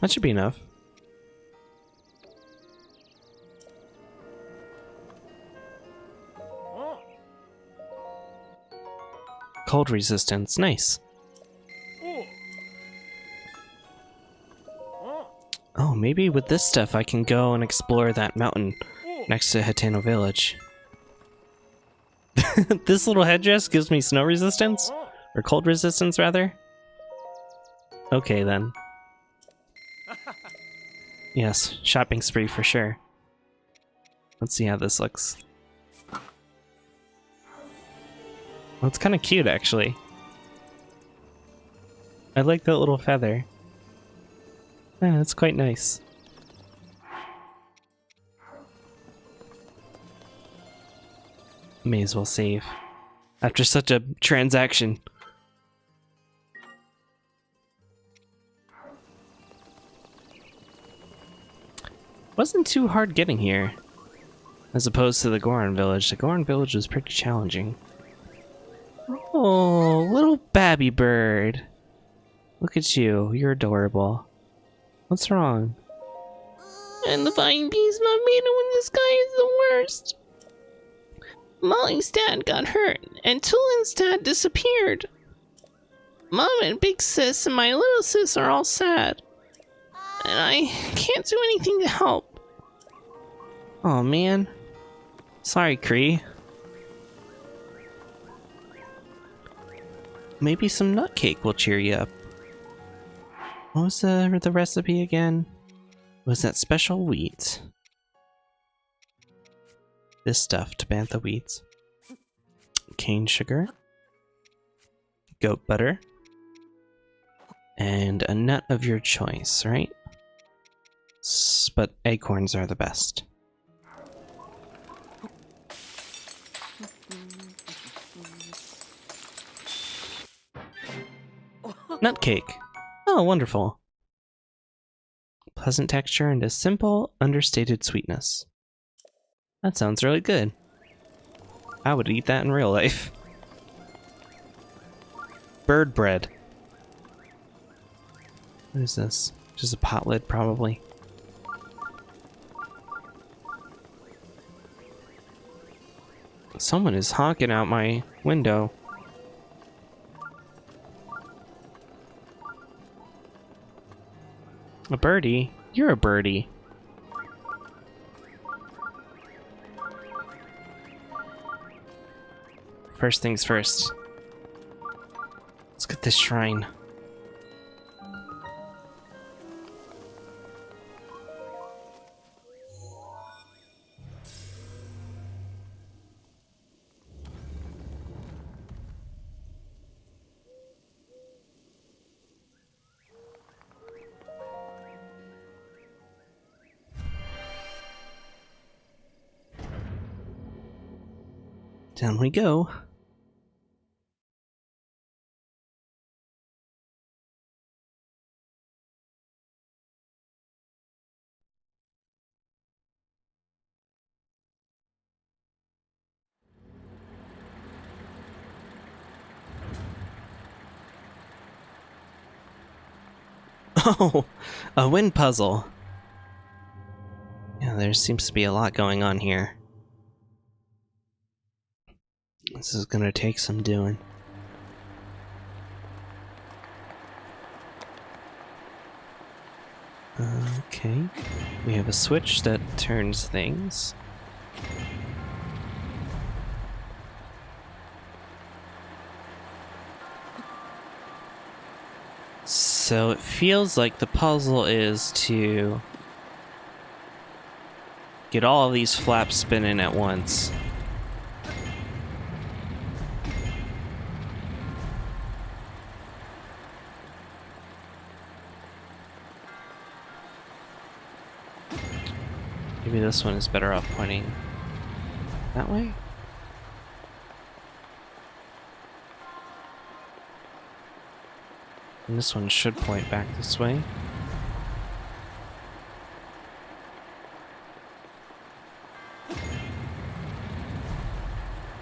That should be enough. Cold resistance, nice. Oh, maybe with this stuff I can go and explore that mountain next to Hitano Village. This little headdress gives me snow resistance? Or cold resistance, rather? Okay, then. Yes, shopping spree for sure. Let's see how this looks. Well, it's kind of cute, actually. I like that little feather. Yeah, it's quite nice. May as well save. After such a transaction. Wasn't too hard getting here. As opposed to the Goron village. The Goron village was pretty challenging. Oh, little babby bird. Look at you. You're adorable. What's wrong? And the flying beast made when the sky is the worst. Molly's dad got hurt, and Tulin's dad disappeared. Mom and big sis and my little sis are all sad. And I can't do anything to help. Oh man. Sorry, Kree. Maybe some nut cake will cheer you up. What was the recipe again? Was that special wheat? This stuff to bantha wheat. Cane sugar. Goat butter. And a nut of your choice, right? But acorns are the best. Nut cake. Oh, wonderful. Pleasant texture and a simple, understated sweetness. That sounds really good. I would eat that in real life. Bird bread. What is this? Just a pot lid, probably. Someone is honking out my window. A birdie? You're a birdie. First things first. Let's get this shrine. Down we go. Oh, a wind puzzle. Yeah, there seems to be a lot going on here. This is gonna take some doing. Okay, we have a switch that turns things. So it feels like the puzzle is to get all of these flaps spinning at once. Maybe this one is better off pointing that way? And this one should point back this way.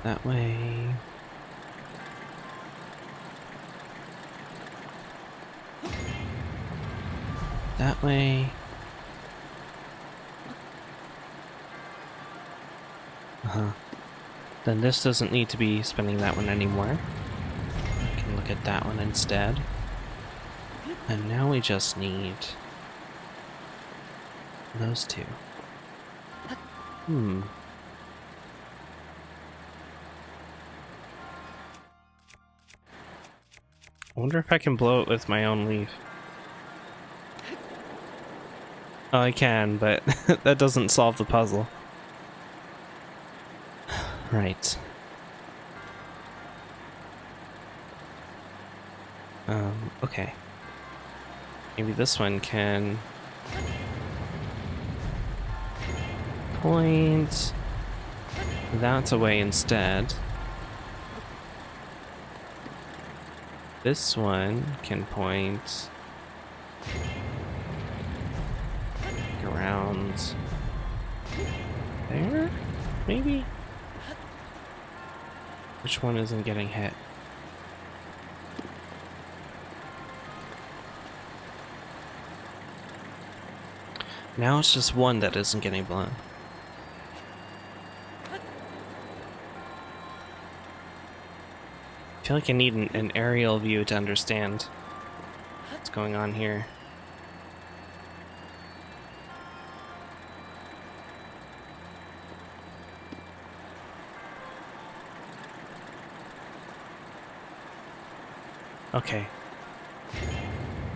That way. that way. Then this doesn't need to be spinning that one anymore. I can look at that one instead. And now we just need those two. I wonder if I can blow it with my own leaf. Oh, I can, but that doesn't solve the puzzle. Right. Okay. Maybe this one can point that away instead. This one can point around there, maybe? Which one isn't getting hit? Now it's just one that isn't getting blown. I feel like I need an aerial view to understand what's going on here. Okay.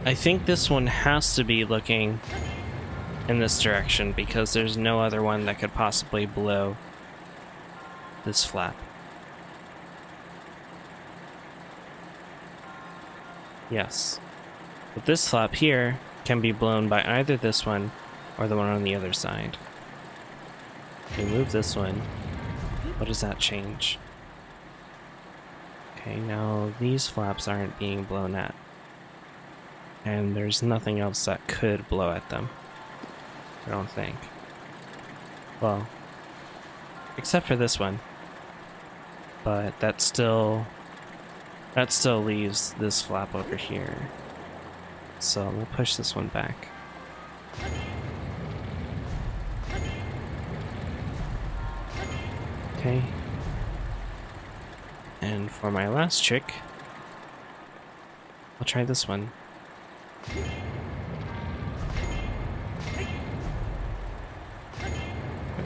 I think this one has to be looking in this direction because there's no other one that could possibly blow this flap. Yes. But this flap here can be blown by either this one or the one on the other side. If we move this one, what does that change? Okay, now these flaps aren't being blown at. And there's nothing else that could blow at them. I don't think. Well, except for this one. But that still leaves this flap over here. So we'll push this one back. Okay. And for my last trick, I'll try this one.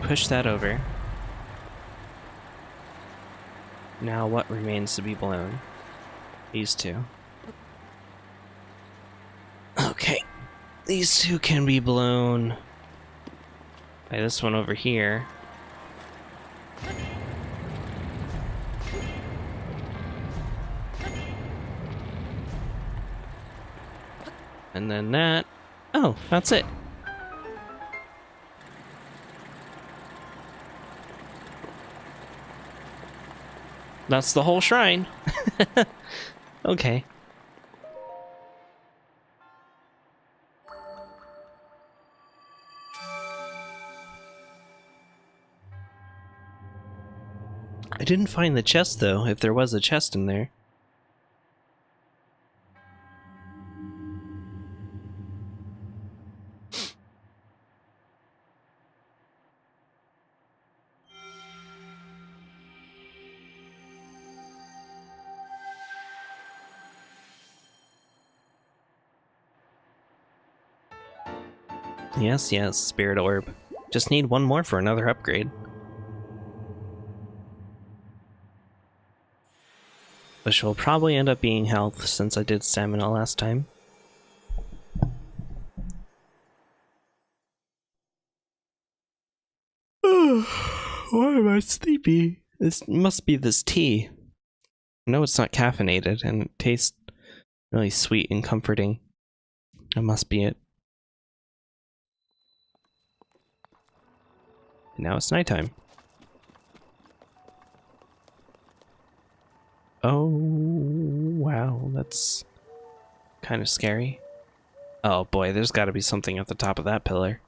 Push that over. Now what remains to be blown? These two. Okay. These two can be blown by this one over here. And then that. Oh, that's it. That's the whole shrine. Okay. I didn't find the chest though, if there was a chest in there. Yes, yes, Spirit Orb. Just need one more for another upgrade. Which will probably end up being health, since I did stamina last time. Why am I sleepy? This must be this tea. I know it's not caffeinated, and it tastes really sweet and comforting. That must be it. And now it's nighttime. Oh, wow, that's kind of scary. Oh boy, there's got to be something at the top of that pillar.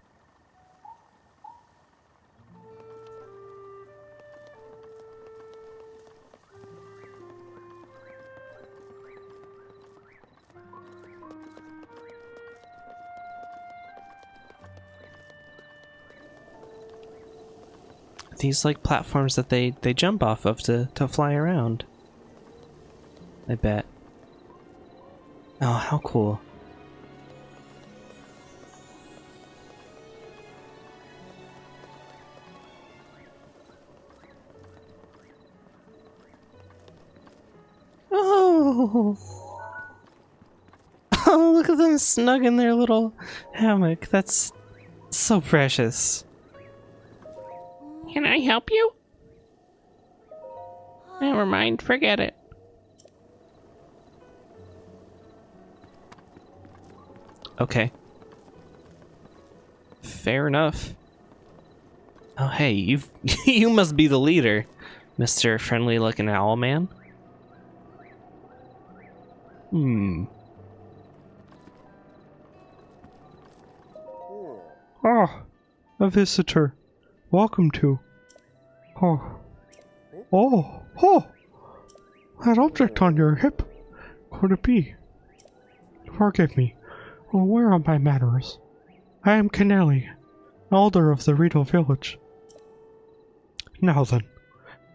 these like platforms that they jump off of to fly around. I bet. Oh, how cool. Oh! Oh, look at them snug in their little hammock. That's so precious. Can I help you? Never mind, forget it. Okay. Fair enough. Oh, hey, you must be the leader, Mr. Friendly-looking owl man. Ah, a visitor. Welcome to... Oh. That object on your hip. Could it be? Forgive me. Oh, where are my manners? I am Kennelly, elder of the Rito village. Now then,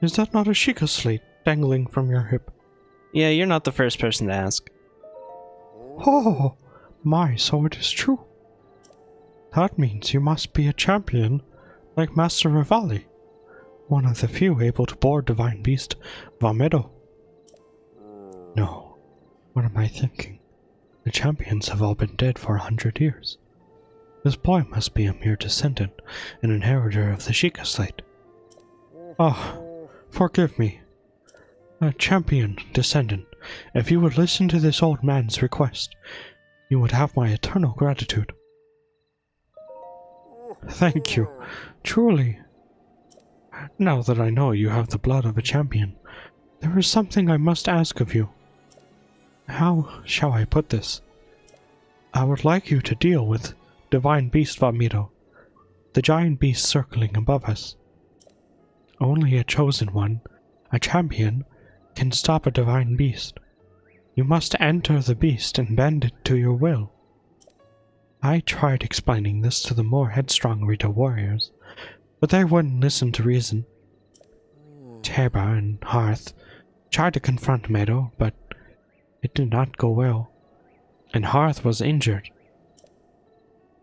is that not a Sheikah slate dangling from your hip? Yeah, you're not the first person to ask. Oh, my, so it is true. That means you must be a champion like Master Rivali, one of the few able to board Divine Beast Vamedo. No, what am I thinking? The champions have all been dead for 100 years. This boy must be a mere descendant, an inheritor of the Sheikah slate. Ah, forgive me. A champion descendant, if you would listen to this old man's request, you would have my eternal gratitude. Thank you, truly. Now that I know you have the blood of a champion, there is something I must ask of you. How shall I put this? I would like you to deal with Divine Beast Vamido, the giant beast circling above us. Only a chosen one, a champion, can stop a divine beast. You must enter the beast and bend it to your will. I tried explaining this to the more headstrong Rito warriors, but they wouldn't listen to reason. Teba and Hearth tried to confront Meadow, but it did not go well, and Hearth was injured.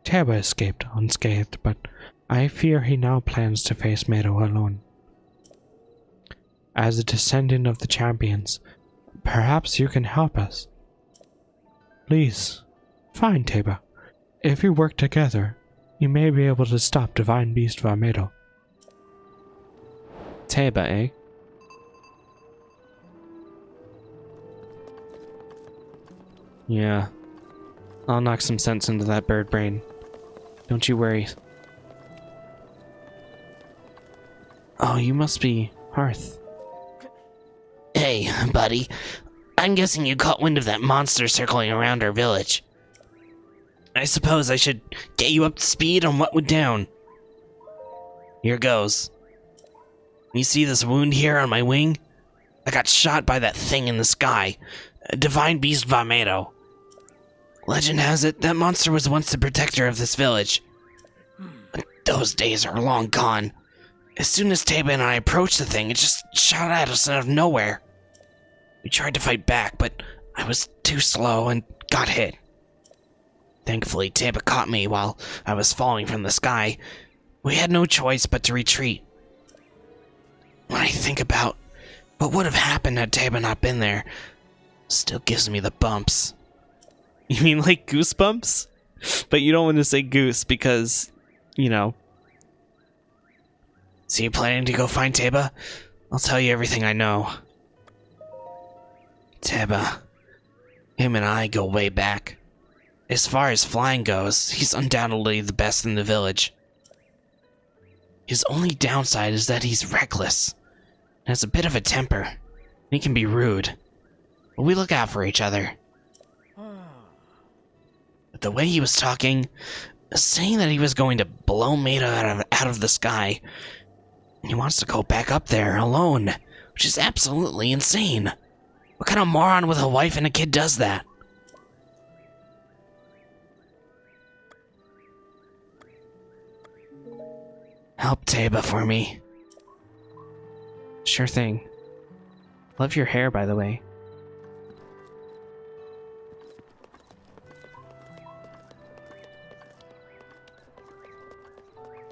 Teba escaped unscathed, but I fear he now plans to face Meadow alone. As a descendant of the champions, perhaps you can help us. Please, find Teba. If you work together, you may be able to stop Divine Beast Vamedo. Teba, eh? Yeah. I'll knock some sense into that bird brain. Don't you worry. Oh, you must be Hearth. Hey, buddy. I'm guessing you caught wind of that monster circling around our village. I suppose I should get you up to speed on what went down. Here goes. You see this wound here on my wing? I got shot by that thing in the sky. Divine Beast Vamedo. Legend has it that monster was once the protector of this village. But those days are long gone. As soon as Teba and I approached the thing, it just shot at us out of nowhere. We tried to fight back, but I was too slow and got hit. Thankfully, Teba caught me while I was falling from the sky. We had no choice but to retreat. When I think about what would have happened had Teba not been there, still gives me the bumps. You mean like goosebumps? But you don't want to say goose because, you know. So you planning to go find Teba? I'll tell you everything I know. Teba. Him and I go way back. As far as flying goes, he's undoubtedly the best in the village. His only downside is that he's reckless, and has a bit of a temper, and he can be rude. But we look out for each other. But the way he was talking, saying that he was going to blow Maida out of the sky, and he wants to go back up there alone, which is absolutely insane. What kind of moron with a wife and a kid does that? Help Teba for me. Sure thing. Love your hair, by the way.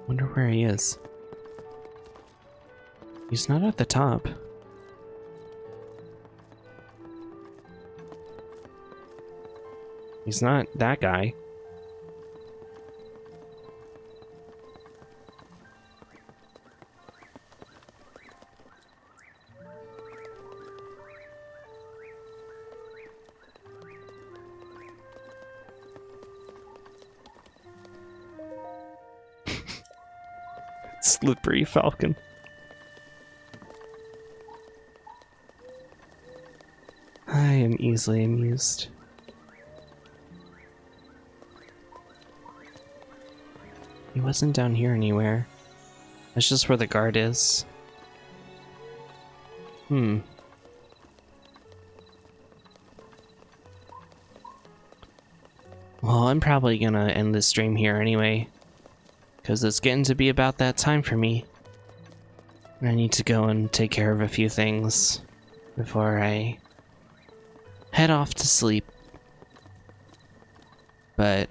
Wonder where he is. He's not at the top. He's not that guy. Slippery falcon. I am easily amused. He wasn't down here anywhere. That's just where the guard is. Well, I'm probably gonna end this stream here anyway, because it's getting to be about that time for me. And I need to go and take care of a few things before I head off to sleep. But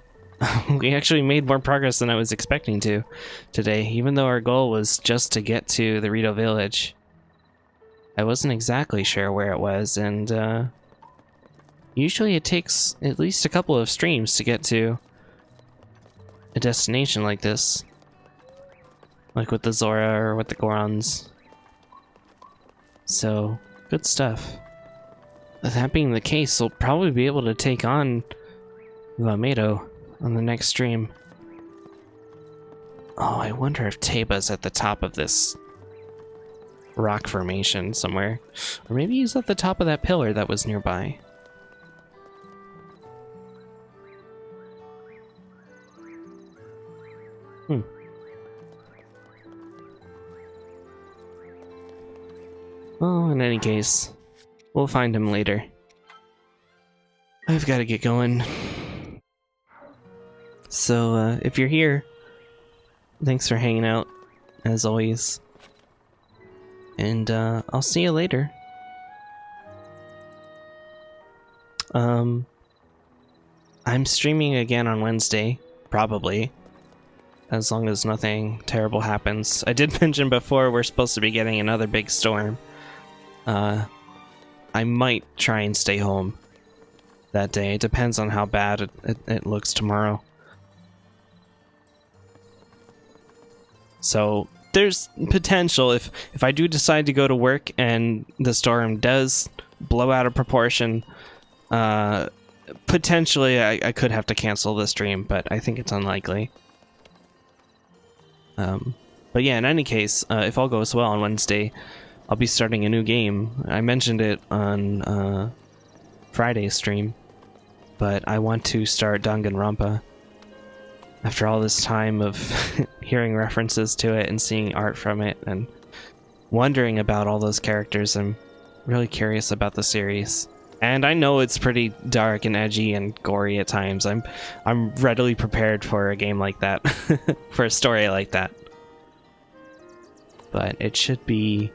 we actually made more progress than I was expecting to today, even though our goal was just to get to the Rito village. I wasn't exactly sure where it was, and usually it takes at least a couple of streams to get to a destination like this. Like with the Zora or with the Gorons. So, good stuff. That being the case, we'll probably be able to take on Vamedo on the next stream. Oh, I wonder if Teba's at the top of this rock formation somewhere. Or maybe he's at the top of that pillar that was nearby. Well, in any case, we'll find him later. I've got to get going. So, if you're here, thanks for hanging out, as always. And, I'll see you later. I'm streaming again on Wednesday, probably. As long as nothing terrible happens. I did mention before we're supposed to be getting another big storm. I might try and stay home that day. It depends on how bad it looks tomorrow. So there's potential if I do decide to go to work and the storm does blow out of proportion, potentially I could have to cancel the stream, but I think it's unlikely. But yeah, in any case, if all goes well on Wednesday, I'll be starting a new game. I mentioned it on Friday's stream, but I want to start Danganronpa. After all this time of hearing references to it and seeing art from it and wondering about all those characters, I'm really curious about the series. And I know it's pretty dark and edgy and gory at times. I'm readily prepared for a game like that, for a story like that. But it should be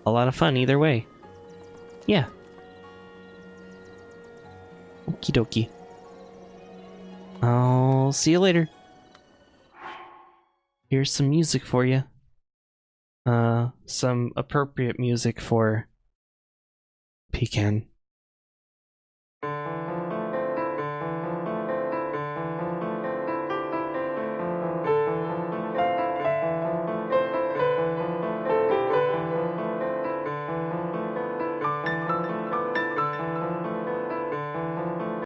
a lot of fun either way. Yeah. Okie dokie. I'll see you later. Here's some music for you. Some appropriate music for Pecan.